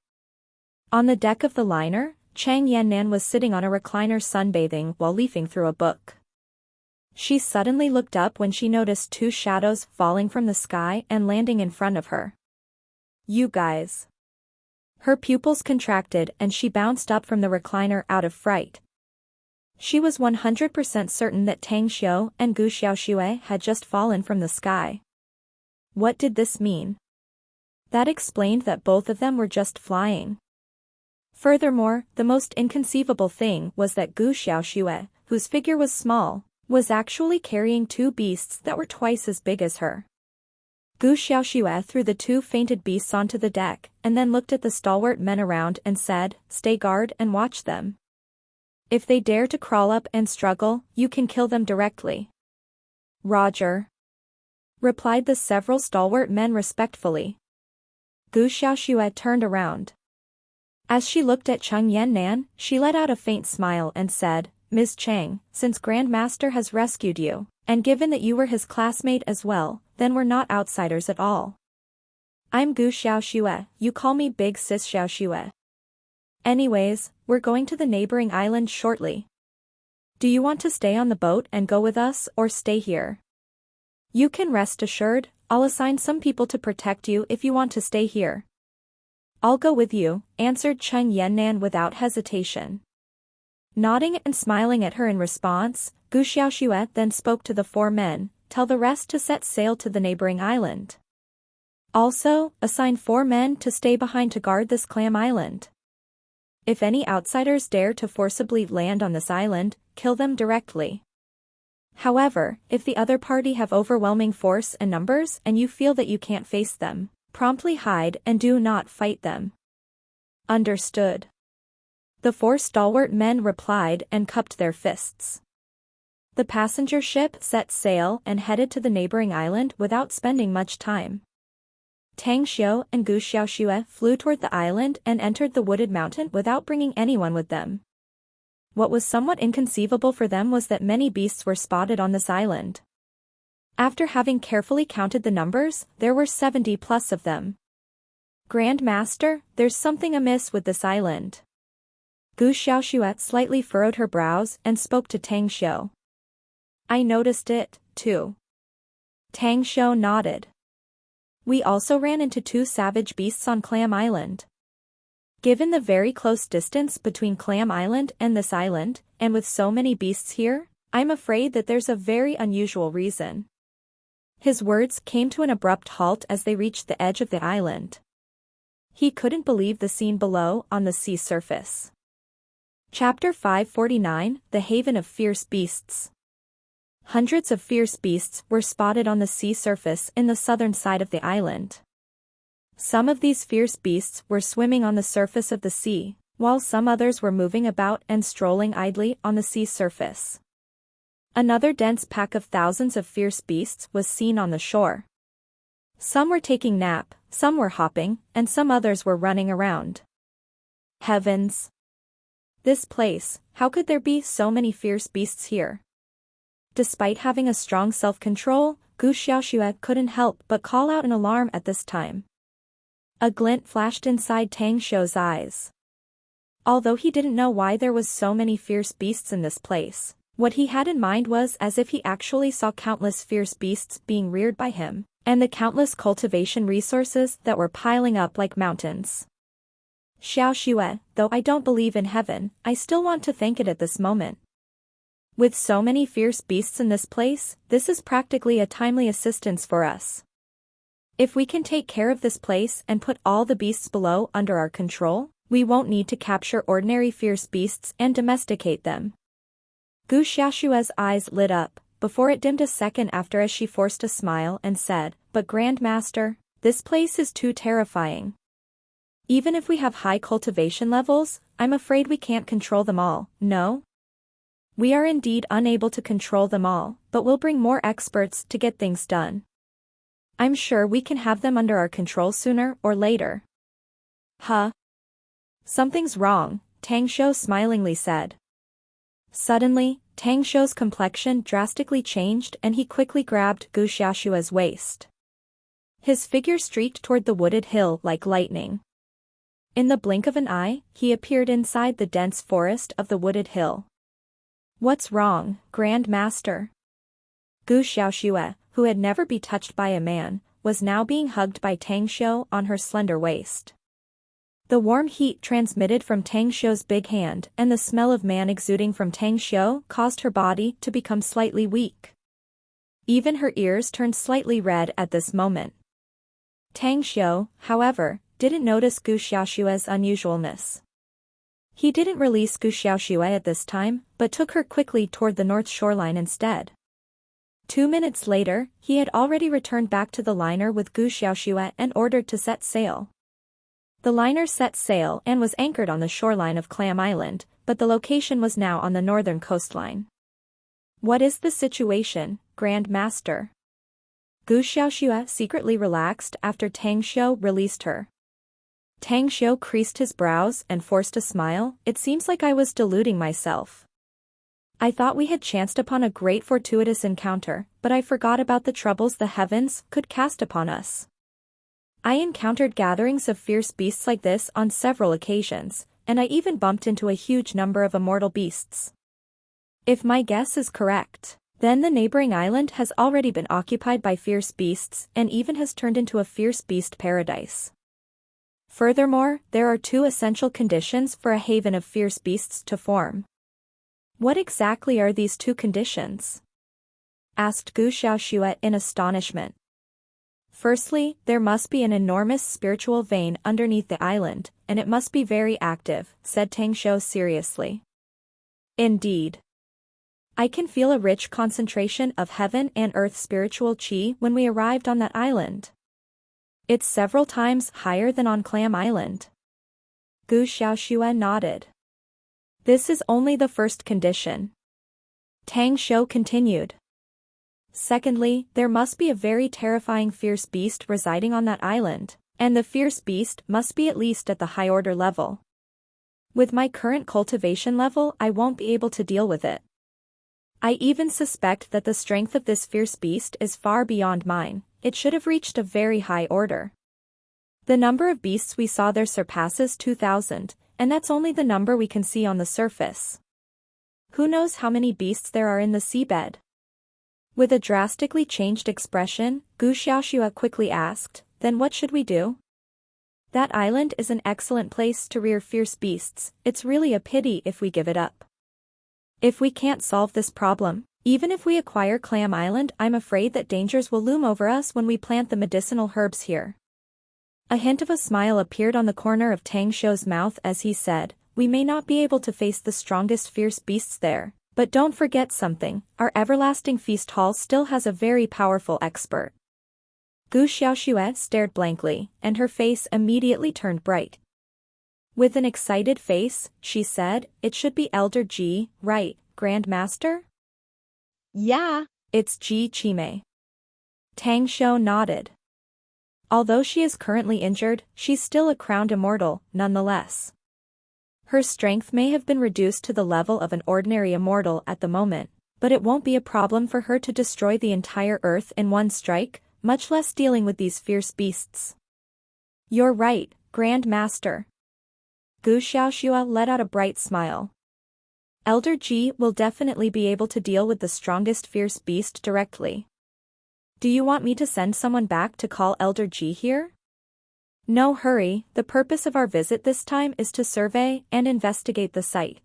On the deck of the liner, Chang Yannan was sitting on a recliner sunbathing while leafing through a book. She suddenly looked up when she noticed two shadows falling from the sky and landing in front of her. "You guys." Her pupils contracted and she bounced up from the recliner out of fright. She was 100% certain that Tang Xiu and Gu Xiaoxue had just fallen from the sky. What did this mean? That explained that both of them were just flying. Furthermore, the most inconceivable thing was that Gu Xiaoxue, whose figure was small, was actually carrying two beasts that were twice as big as her. Gu Xiaoxue threw the two fainted beasts onto the deck, and then looked at the stalwart men around and said, "Stay guard and watch them. If they dare to crawl up and struggle, you can kill them directly." "Roger," replied the several stalwart men respectfully. Gu Xiaoxue turned around. As she looked at Cheng Yannan, she let out a faint smile and said, Ms. Chang, since Grand Master has rescued you, and given that you were his classmate as well, then we're not outsiders at all. I'm Gu Xiaoxue, you call me Big Sis Xiaoxue. Anyways, we're going to the neighboring island shortly. Do you want to stay on the boat and go with us or stay here? You can rest assured, I'll assign some people to protect you if you want to stay here. I'll go with you, answered Cheng Yannan without hesitation. Nodding and smiling at her in response, Gu Xiaoxue then spoke to the 4 men, tell the rest to set sail to the neighboring island. Also, assign 4 men to stay behind to guard this clam island. If any outsiders dare to forcibly land on this island, kill them directly. However, if the other party have overwhelming force and numbers and you feel that you can't face them, promptly hide and do not fight them. Understood. The 4 stalwart men replied and cupped their fists. The passenger ship set sail and headed to the neighboring island without spending much time. Tang Xiu and Gu Xiaoxue flew toward the island and entered the wooded mountain without bringing anyone with them. What was somewhat inconceivable for them was that many beasts were spotted on this island. After having carefully counted the numbers, there were 70 plus of them. Grand Master, there's something amiss with this island. Gu Xiaoxue slightly furrowed her brows and spoke to Tang Xiu. I noticed it, too. Tang Xiu nodded. We also ran into 2 savage beasts on Clam Island. Given the very close distance between Clam Island and this island, and with so many beasts here, I'm afraid that there's a very unusual reason. His words came to an abrupt halt as they reached the edge of the island. He couldn't believe the scene below on the sea surface. Chapter 549, The Haven of Fierce Beasts. Hundreds of fierce beasts were spotted on the sea surface in the southern side of the island. Some of these fierce beasts were swimming on the surface of the sea, while some others were moving about and strolling idly on the sea surface. Another dense pack of thousands of fierce beasts was seen on the shore. Some were taking nap, some were hopping, and some others were running around. Heavens! This place, how could there be so many fierce beasts here? Despite having a strong self-control, Gu Xiaoxue couldn't help but call out in alarm at this time. A glint flashed inside Tang Xiu's eyes. Although he didn't know why there was so many fierce beasts in this place, what he had in mind was as if he actually saw countless fierce beasts being reared by him, and the countless cultivation resources that were piling up like mountains. Xiaoxue, though I don't believe in heaven, I still want to thank it at this moment. With so many fierce beasts in this place, this is practically a timely assistance for us. If we can take care of this place and put all the beasts below under our control, we won't need to capture ordinary fierce beasts and domesticate them. Gu Xiaoxue's eyes lit up, before it dimmed a second after as she forced a smile and said, But Grand Master, this place is too terrifying. Even if we have high cultivation levels, I'm afraid we can't control them all, no? We are indeed unable to control them all, but we'll bring more experts to get things done. I'm sure we can have them under our control sooner or later. Huh? Something's wrong, Tang Xiu smilingly said. Suddenly, Tang Xiu's complexion drastically changed and he quickly grabbed Gu Xiaoxue's waist. His figure streaked toward the wooded hill like lightning. In the blink of an eye, he appeared inside the dense forest of the wooded hill. What's wrong, Grand Master? Gu Xiaoxue, who had never been touched by a man, was now being hugged by Tang Xiu on her slender waist. The warm heat transmitted from Tang Xiu's big hand and the smell of man exuding from Tang Xiu caused her body to become slightly weak. Even her ears turned slightly red at this moment. Tang Xiu, however, didn't notice Gu Xiaoxue's unusualness. He didn't release Gu Xiaoxue at this time, but took her quickly toward the north shoreline instead. 2 minutes later, he had already returned back to the liner with Gu Xiaoxue and ordered to set sail. The liner set sail and was anchored on the shoreline of Clam Island, but the location was now on the northern coastline. What is the situation, Grand Master? Gu Xiaoxue secretly relaxed after Tang Xiu released her. Tang Xiu creased his brows and forced a smile. It seems like I was deluding myself. I thought we had chanced upon a great fortuitous encounter, but I forgot about the troubles the heavens could cast upon us. I encountered gatherings of fierce beasts like this on several occasions, and I even bumped into a huge number of immortal beasts. If my guess is correct, then the neighboring island has already been occupied by fierce beasts and even has turned into a fierce beast paradise. Furthermore, there are two essential conditions for a haven of fierce beasts to form. What exactly are these two conditions? Asked Gu Xiaoxue in astonishment. Firstly, there must be an enormous spiritual vein underneath the island, and it must be very active, said Tang Xiu seriously. Indeed. I can feel a rich concentration of heaven and earth spiritual qi when we arrived on that island. It's several times higher than on Clam Island. Gu Xiaoxue nodded. This is only the first condition. Tang Xiu continued. Secondly, there must be a very terrifying fierce beast residing on that island, and the fierce beast must be at least at the high-order level. With my current cultivation level, I won't be able to deal with it. I even suspect that the strength of this fierce beast is far beyond mine. It should have reached a very high order. The number of beasts we saw there surpasses 2,000, and that's only the number we can see on the surface. Who knows how many beasts there are in the seabed? With a drastically changed expression, Gu Xiaoxue quickly asked, then what should we do? That island is an excellent place to rear fierce beasts. It's really a pity if we give it up. If we can't solve this problem, even if we acquire Clam Island, I'm afraid that dangers will loom over us when we plant the medicinal herbs here. A hint of a smile appeared on the corner of Tang Xiu's mouth as he said, we may not be able to face the strongest fierce beasts there, but don't forget something, our everlasting feast hall still has a very powerful expert. Gu Xiaoxue stared blankly, and her face immediately turned bright. With an excited face, she said, it should be Elder Ji, right, Grand Master? Yeah. It's Ji Qimei. Tang Xiu nodded. Although she is currently injured, she's still a crowned immortal, nonetheless. Her strength may have been reduced to the level of an ordinary immortal at the moment, but it won't be a problem for her to destroy the entire earth in one strike, much less dealing with these fierce beasts. You're right, Grand Master. Gu Xiaoxue let out a bright smile. Elder Ji will definitely be able to deal with the strongest fierce beast directly. Do you want me to send someone back to call Elder Ji here? No hurry, the purpose of our visit this time is to survey and investigate the site.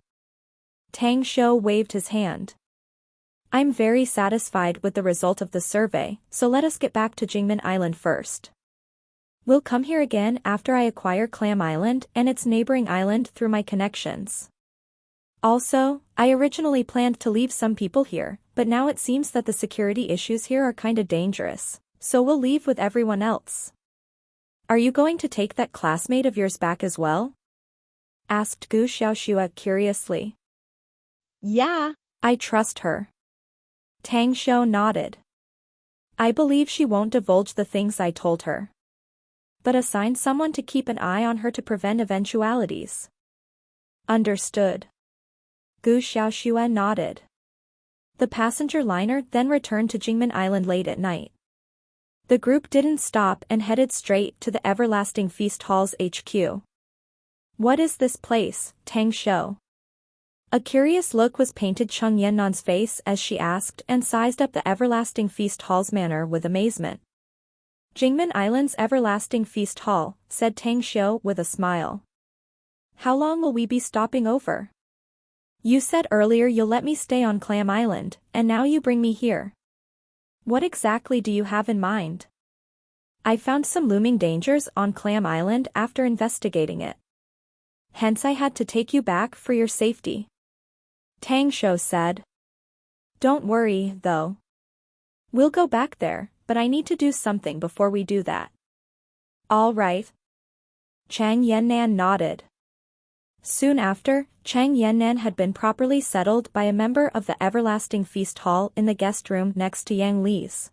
Tang Xiu waved his hand. I'm very satisfied with the result of the survey, so let us get back to Jingmen Island first. We'll come here again after I acquire Clam Island and its neighboring island through my connections. Also, I originally planned to leave some people here, but now it seems that the security issues here are kinda dangerous, so we'll leave with everyone else. Are you going to take that classmate of yours back as well? Asked Gu Xiaoxue curiously. Yeah. I trust her. Tang Xiu nodded. I believe she won't divulge the things I told her. But assign someone to keep an eye on her to prevent eventualities. Understood. Gu Xiaoxue nodded. The passenger liner then returned to Jingmen Island late at night. The group didn't stop and headed straight to the Everlasting Feast Hall's HQ. What is this place, Tang Xiu? A curious look was painted Cheng Yannan's face as she asked and sized up the Everlasting Feast Hall's manner with amazement. Jingmen Island's Everlasting Feast Hall, said Tang Xiu with a smile. How long will we be stopping over? You said earlier you'll let me stay on Clam Island, and now you bring me here. What exactly do you have in mind? I found some looming dangers on Clam Island after investigating it. Hence I had to take you back for your safety. Tang Xiu said. Don't worry, though. We'll go back there, but I need to do something before we do that. All right. Chang Yannan nodded. Soon after, Chang Yannan had been properly settled by a member of the Everlasting Feast Hall in the guest room next to Yang Li's.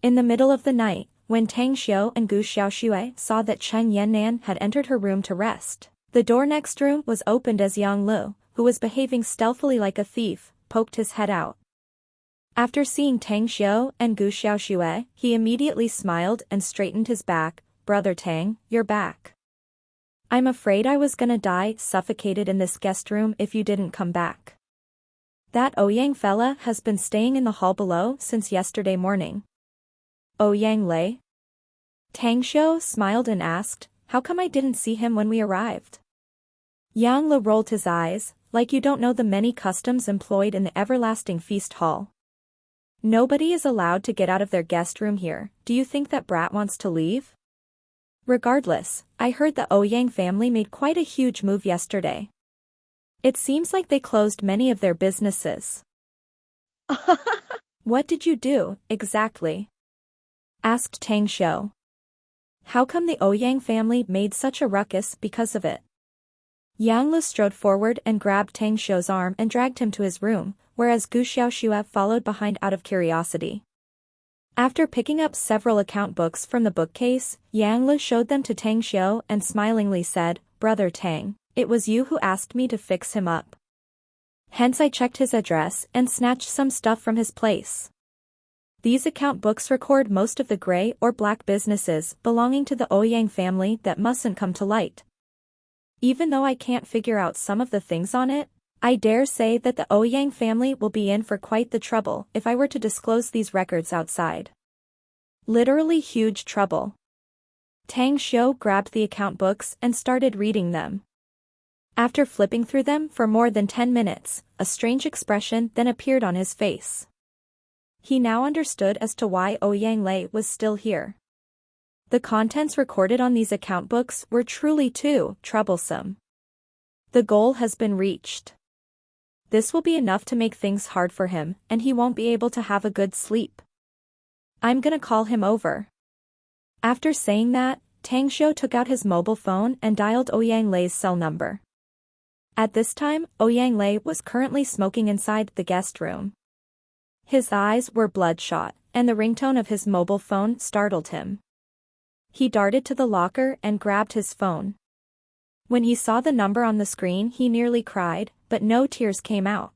In the middle of the night, when Tang Xiu and Gu Xiaoxue saw that Chen Yannan had entered her room to rest. The door next room was opened as Yang Lu, who was behaving stealthily like a thief, poked his head out. After seeing Tang Xiu and Gu Xiaoxue, he immediately smiled and straightened his back. "Brother Tang, you're back. I'm afraid I was gonna die suffocated in this guest room if you didn't come back. That Ouyang fella has been staying in the hall below since yesterday morning." "Ouyang Lei?" Tang Xiu smiled and asked, "How come I didn't see him when we arrived?" Yang Lu rolled his eyes, "Like you don't know the many customs employed in the everlasting feast hall. Nobody is allowed to get out of their guest room here. Do you think that brat wants to leave? Regardless, I heard the Ouyang family made quite a huge move yesterday. It seems like they closed many of their businesses." "What did you do, exactly?" asked Tang Xiu. "How come the Ouyang family made such a ruckus because of it?" Yang Lu strode forward and grabbed Tang Xiu's arm and dragged him to his room, whereas Gu Xiaoxue followed behind out of curiosity. After picking up several account books from the bookcase, Yang Lu showed them to Tang Xiu and smilingly said, "Brother Tang, it was you who asked me to fix him up. Hence I checked his address and snatched some stuff from his place. These account books record most of the gray or black businesses belonging to the Ouyang family that mustn't come to light. Even though I can't figure out some of the things on it, I dare say that the Ouyang family will be in for quite the trouble if I were to disclose these records outside. Literally huge trouble." Tang Xiu grabbed the account books and started reading them. After flipping through them for more than 10 minutes, a strange expression then appeared on his face. He now understood as to why Ouyang Lei was still here. The contents recorded on these account books were truly too troublesome. The goal has been reached. This will be enough to make things hard for him, and he won't be able to have a good sleep. I'm gonna call him over. After saying that, Tang Xiu took out his mobile phone and dialed Ouyang Lei's cell number. At this time, Ouyang Lei was currently smoking inside the guest room. His eyes were bloodshot, and the ringtone of his mobile phone startled him. He darted to the locker and grabbed his phone. When he saw the number on the screen, he nearly cried, but no tears came out.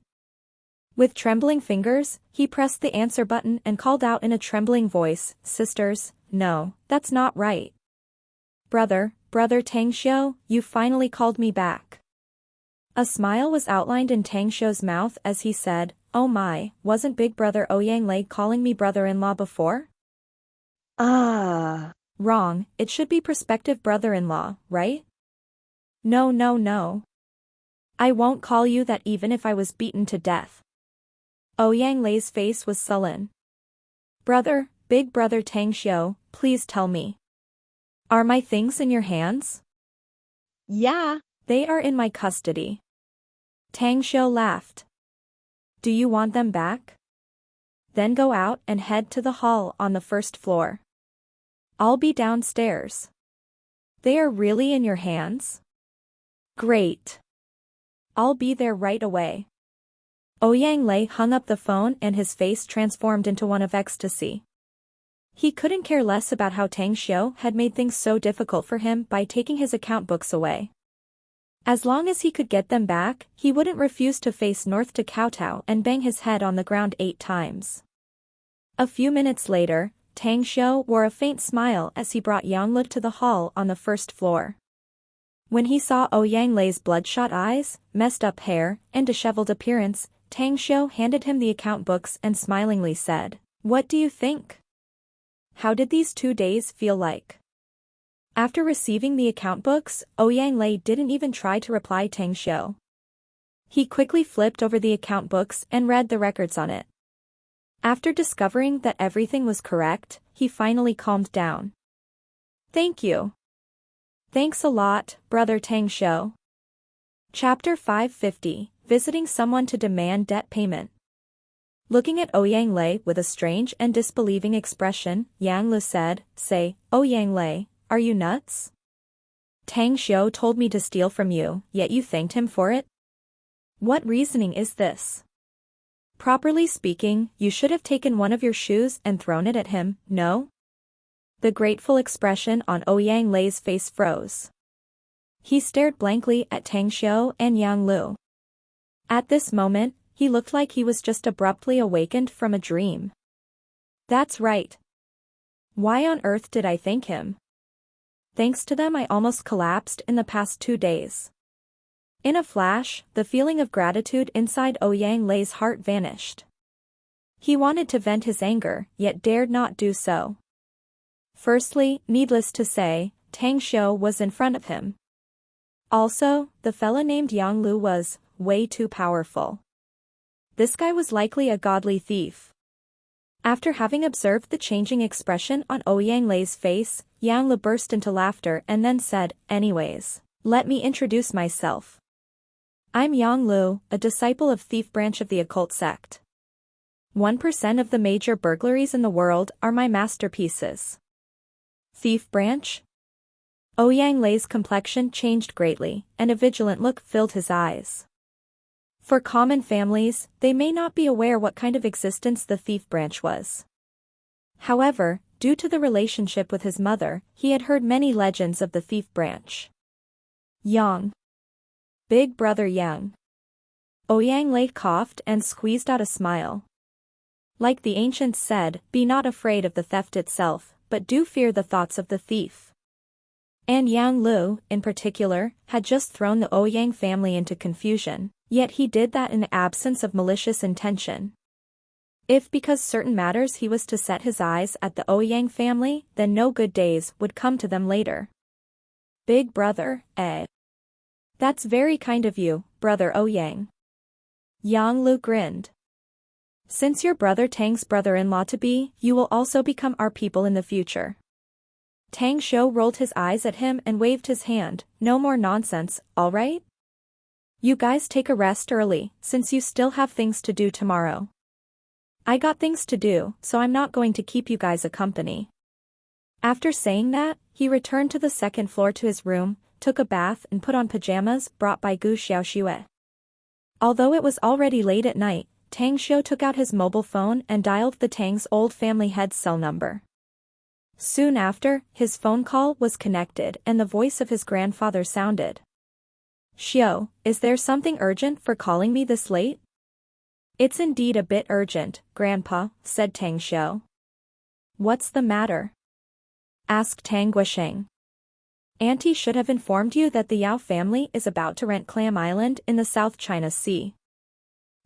With trembling fingers, he pressed the answer button and called out in a trembling voice, "Sisters, no, that's not right. Brother Tang Xiu, you finally called me back." A smile was outlined in Tang Xiu's mouth as he said, "Oh my, wasn't Big Brother Ouyang Lei calling me brother-in-law before?" Wrong, it should be prospective brother-in-law, right? No. I won't call you that even if I was beaten to death." Ouyang Lei's face was sullen. Big brother Tang Xiu, please tell me. Are my things in your hands?" "Yeah." "They are in my custody." Tang Xiu laughed. "Do you want them back? Then go out and head to the hall on the first floor. I'll be downstairs." "They are really in your hands? Great. I'll be there right away." Ouyang Lei hung up the phone and his face transformed into one of ecstasy. He couldn't care less about how Tang Xiu had made things so difficult for him by taking his account books away. As long as he could get them back, he wouldn't refuse to face north to kowtow and bang his head on the ground 8 times. A few minutes later, Tang Xiu wore a faint smile as he brought Yang Lu to the hall on the first floor. When he saw Ouyang Lei's bloodshot eyes, messed up hair, and disheveled appearance, Tang Xiu handed him the account books and smilingly said, "What do you think? How did these 2 days feel like?" After receiving the account books, Ouyang Lei didn't even try to reply Tang Xiu. He quickly flipped over the account books and read the records on it. After discovering that everything was correct, he finally calmed down. "Thank you. Thanks a lot, brother Tang Xiu." Chapter 550, Visiting Someone to Demand Debt Payment. Looking at Ouyang Lei with a strange and disbelieving expression, Yang Lu said, "Say, Ouyang Lei, are you nuts? Tang Xiu told me to steal from you, yet you thanked him for it? What reasoning is this? Properly speaking, you should have taken one of your shoes and thrown it at him, no? The grateful expression on Ouyang Lei's face froze. He stared blankly at Tang Xiu and Yang Lu. At this moment, he looked like he was just abruptly awakened from a dream. That's right. Why on earth did I thank him? Thanks to them I almost collapsed in the past 2 days. In a flash, the feeling of gratitude inside Ouyang Lei's heart vanished. He wanted to vent his anger, yet dared not do so. Firstly, needless to say, Tang Xiu was in front of him. Also, the fella named Yang Lu was way too powerful. This guy was likely a godly thief. After having observed the changing expression on Ouyang Lei's face, Yang Lu burst into laughter and then said, "Anyways, let me introduce myself. I'm Yang Lu, a disciple of Thief branch of the occult sect. 1% of the major burglaries in the world are my masterpieces." Thief branch? Ouyang Lei's complexion changed greatly, and a vigilant look filled his eyes. For common families, they may not be aware what kind of existence the thief branch was. However, due to the relationship with his mother, he had heard many legends of the thief branch. Yang. Big brother Yang. Ouyang Lei coughed and squeezed out a smile. Like the ancients said, be not afraid of the theft itself, but do fear the thoughts of the thief. And Yang Lu, in particular, had just thrown the Ouyang family into confusion, yet he did that in the absence of malicious intention. If because certain matters he was to set his eyes at the Ouyang family, then no good days would come to them later. Big brother, eh? That's very kind of you, brother Ouyang. Yang Lu grinned. Since you're brother Tang's brother-in-law-to-be, you will also become our people in the future. Tang Xiu rolled his eyes at him and waved his hand. No more nonsense, all right? You guys take a rest early, since you still have things to do tomorrow. I got things to do, so I'm not going to keep you guys a company. After saying that, he returned to the second floor to his room, took a bath and put on pajamas brought by Gu Xiaoxue. Although it was already late at night, Tang Xiu took out his mobile phone and dialed the Tang's old family head's cell number. Soon after, his phone call was connected and the voice of his grandfather sounded. Xiu, is there something urgent for calling me this late? It's indeed a bit urgent, Grandpa, said Tang Xiu. What's the matter? Asked Tang Guisheng. Auntie should have informed you that the Yao family is about to rent Clam Island in the South China Sea.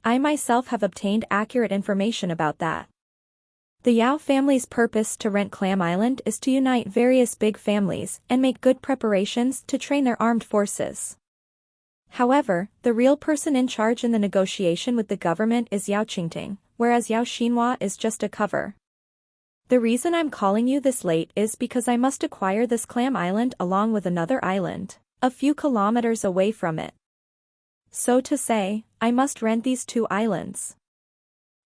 I myself have obtained accurate information about that. The Yao family's purpose to rent Clam Island is to unite various big families and make good preparations to train their armed forces. However, the real person in charge in the negotiation with the government is Yao Qingting, whereas Yao Xinhua is just a cover. The reason I'm calling you this late is because I must acquire this Clam Island along with another island, a few kilometers away from it. So to say, I must rent these 2 islands.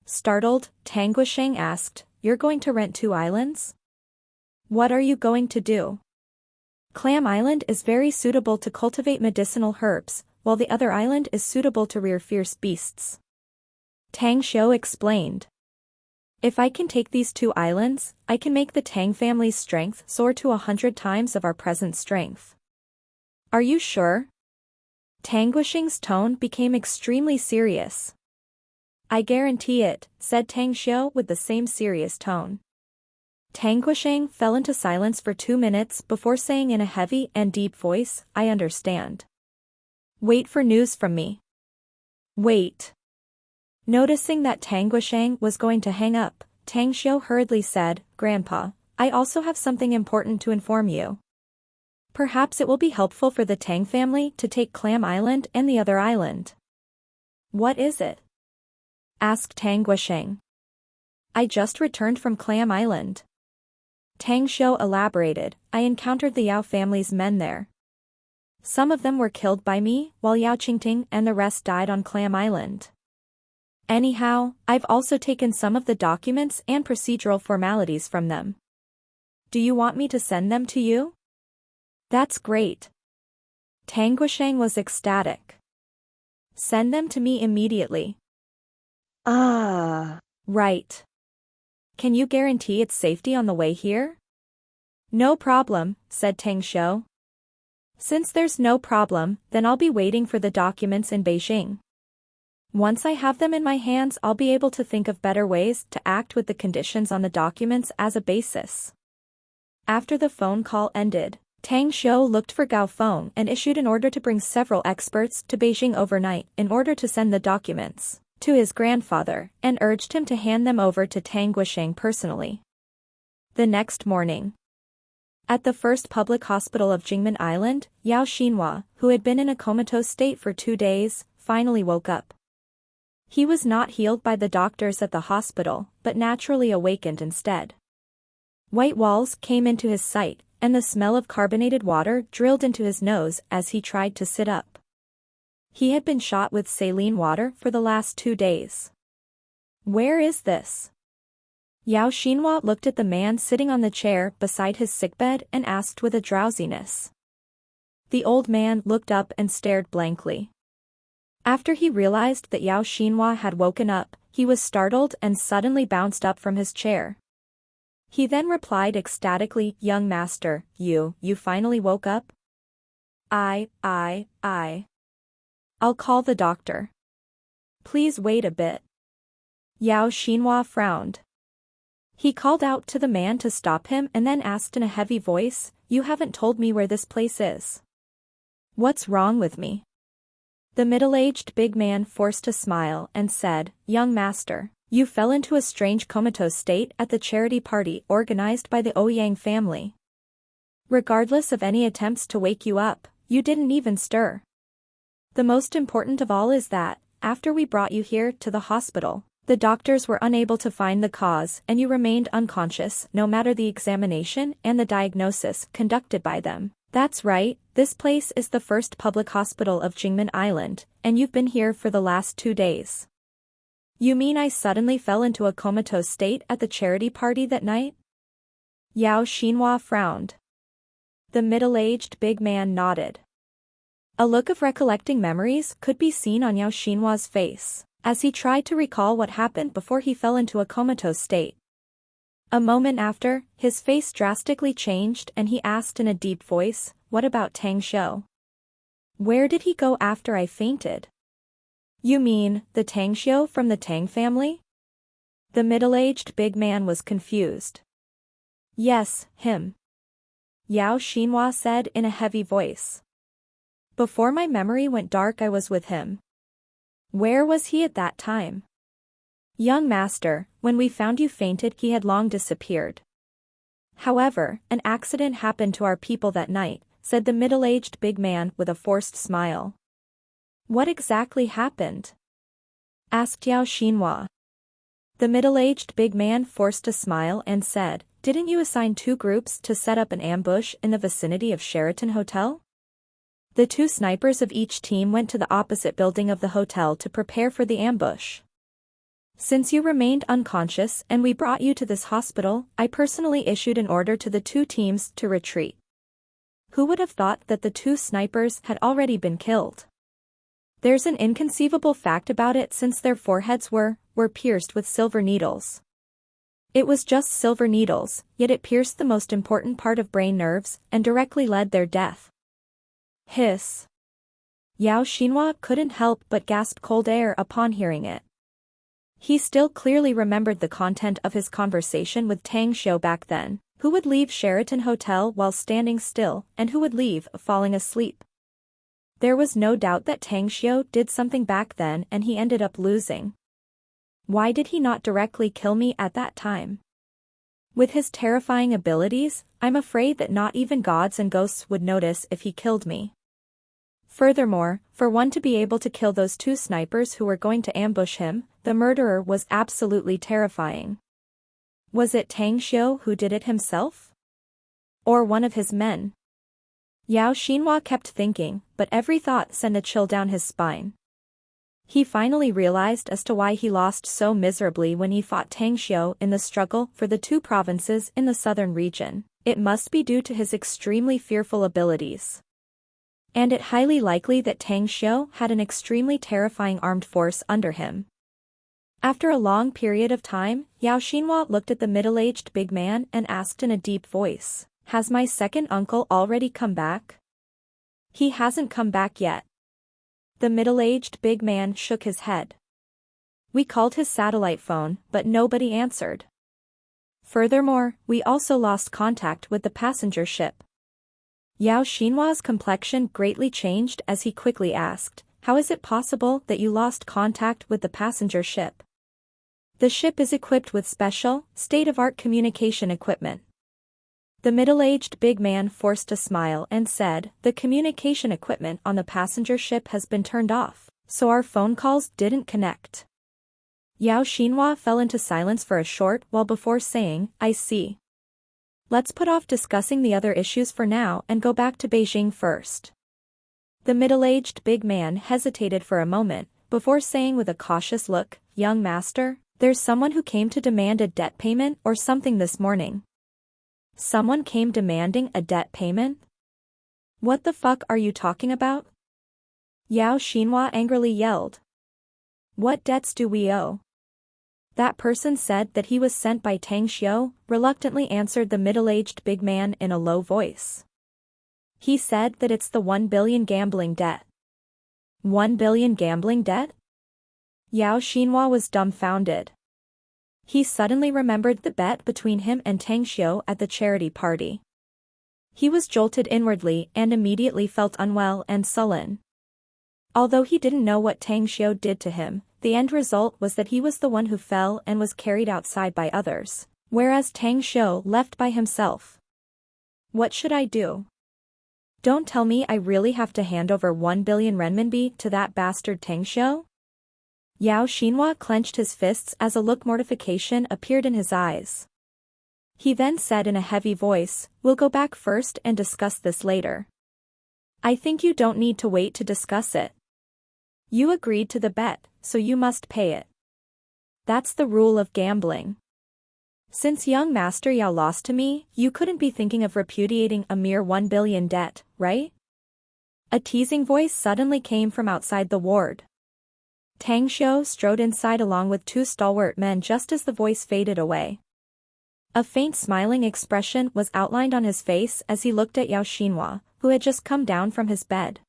Startled, Tang Guisheng asked, You're going to rent 2 islands? What are you going to do? Clam Island is very suitable to cultivate medicinal herbs, while the other island is suitable to rear fierce beasts. Tang Xiu explained. If I can take these 2 islands, I can make the Tang family's strength soar to 100 times of our present strength. Are you sure? Tang Guisheng's tone became extremely serious. I guarantee it, said Tang Xiu with the same serious tone. Tang Guisheng fell into silence for 2 minutes before saying in a heavy and deep voice, I understand. Wait for news from me. Wait. Noticing that Tang Guisheng was going to hang up, Tang Xiu hurriedly said, Grandpa, I also have something important to inform you. Perhaps it will be helpful for the Tang family to take Clam Island and the other island. What is it? Asked Tang Guisheng. I just returned from Clam Island. Tang Xiu elaborated, I encountered the Yao family's men there. Some of them were killed by me, while Yao Qingting and the rest died on Clam Island. Anyhow, I've also taken some of the documents and procedural formalities from them. Do you want me to send them to you? That's great. Tang Guisheng was ecstatic. Send them to me immediately. Ah. Right. Can you guarantee its safety on the way here? No problem, said Tang Xiu. Since there's no problem, then I'll be waiting for the documents in Beijing. Once I have them in my hands, I'll be able to think of better ways to act with the conditions on the documents as a basis. After the phone call ended, Tang Xiu looked for Gao Feng and issued an order to bring several experts to Beijing overnight in order to send the documents to his grandfather, and urged him to hand them over to Tang Guisheng personally. The next morning, at the first public hospital of Jingmen Island, Yao Xinhua, who had been in a comatose state for 2 days, finally woke up. He was not healed by the doctors at the hospital, but naturally awakened instead. White walls came into his sight, and the smell of carbonated water drilled into his nose as he tried to sit up. He had been shot with saline water for the last 2 days. Where is this? Yao Xinhua looked at the man sitting on the chair beside his sickbed and asked with a drowsiness. The old man looked up and stared blankly. After he realized that Yao Xinhua had woken up, he was startled and suddenly bounced up from his chair. He then replied ecstatically, "Young master, you finally woke up? I'll call the doctor. Please wait a bit." Yao Xinhua frowned. He called out to the man to stop him and then asked in a heavy voice, "You haven't told me where this place is. What's wrong with me?" The middle-aged big man forced a smile and said, "Young master, you fell into a strange comatose state at the charity party organized by the Ouyang family. Regardless of any attempts to wake you up, you didn't even stir. The most important of all is that, after we brought you here to the hospital, the doctors were unable to find the cause and you remained unconscious no matter the examination and the diagnosis conducted by them. That's right, this place is the first public hospital of Jingmen Island, and you've been here for the last 2 days. You mean I suddenly fell into a comatose state at the charity party that night?" Yao Xinhua frowned. The middle-aged big man nodded. A look of recollecting memories could be seen on Yao Xinhua's face, as he tried to recall what happened before he fell into a comatose state. A moment after, his face drastically changed and he asked in a deep voice, "What about Tang Xiu? Where did he go after I fainted?" "You mean, the Tang Xiu from the Tang family?" The middle-aged big man was confused. "Yes, him," Yao Xinhua said in a heavy voice. "Before my memory went dark I was with him." "Where was he at that time?" "Young master, when we found you fainted he had long disappeared. However, an accident happened to our people that night," said the middle-aged big man with a forced smile. "What exactly happened?" asked Yao Xinhua. The middle-aged big man forced a smile and said, "Didn't you assign 2 groups to set up an ambush in the vicinity of Sheraton Hotel? The 2 snipers of each team went to the opposite building of the hotel to prepare for the ambush. Since you remained unconscious and we brought you to this hospital, I personally issued an order to the 2 teams to retreat. Who would have thought that the 2 snipers had already been killed? There's an inconceivable fact about it since their foreheads were pierced with silver needles. It was just silver needles, yet it pierced the most important part of brain nerves and directly led their death." Hiss. Yao Xinhua couldn't help but gasp cold air upon hearing it. He still clearly remembered the content of his conversation with Tang Xiu back then. Who would leave Sheraton Hotel while standing still, and who would leave falling asleep? There was no doubt that Tang Xiu did something back then and he ended up losing. Why did he not directly kill me at that time? With his terrifying abilities, I'm afraid that not even gods and ghosts would notice if he killed me. Furthermore, for one to be able to kill those 2 snipers who were going to ambush him, the murderer was absolutely terrifying. Was it Tang Xiu who did it himself? Or one of his men? Yao Xinhua kept thinking, but every thought sent a chill down his spine. He finally realized as to why he lost so miserably when he fought Tang Xiu in the struggle for the 2 provinces in the southern region. It must be due to his extremely fearful abilities. And it highly likely that Tang Xiu had an extremely terrifying armed force under him. After a long period of time, Yao Xinhua looked at the middle-aged big man and asked in a deep voice, Has my second uncle already come back? He hasn't come back yet. The middle-aged big man shook his head. We called his satellite phone, but nobody answered. Furthermore, we also lost contact with the passenger ship. Yao Xinhua's complexion greatly changed as he quickly asked, how is it possible that you lost contact with the passenger ship? The ship is equipped with special, state-of-art communication equipment. The middle-aged big man forced a smile and said, the communication equipment on the passenger ship has been turned off, so our phone calls didn't connect. Yao Xinhua fell into silence for a short while before saying, I see. Let's put off discussing the other issues for now and go back to Beijing first. The middle-aged big man hesitated for a moment, before saying with a cautious look, young master, there's someone who came to demand a debt payment or something this morning. Someone came demanding a debt payment? What the fuck are you talking about? Yao Xinhua angrily yelled. What debts do we owe? That person said that he was sent by Tang Xiu, reluctantly answered the middle-aged big man in a low voice. He said that it's the 1 billion gambling debt. 1 billion gambling debt? Yao Xinhua was dumbfounded. He suddenly remembered the bet between him and Tang Xiu at the charity party. He was jolted inwardly and immediately felt unwell and sullen. Although he didn't know what Tang Xiu did to him, the end result was that he was the one who fell and was carried outside by others, whereas Tang Xiu left by himself. What should I do? Don't tell me I really have to hand over 1 billion renminbi to that bastard Tang Xiu? Yao Xinhua clenched his fists as a look of mortification appeared in his eyes. He then said in a heavy voice, we'll go back first and discuss this later. I think you don't need to wait to discuss it. You agreed to the bet, so you must pay it. That's the rule of gambling. Since young Master Yao lost to me, you couldn't be thinking of repudiating a mere 1 billion debt, right? A teasing voice suddenly came from outside the ward. Tang Xiu strode inside along with two stalwart men just as the voice faded away. A faint smiling expression was outlined on his face as he looked at Yao Xinhua, who had just come down from his bed.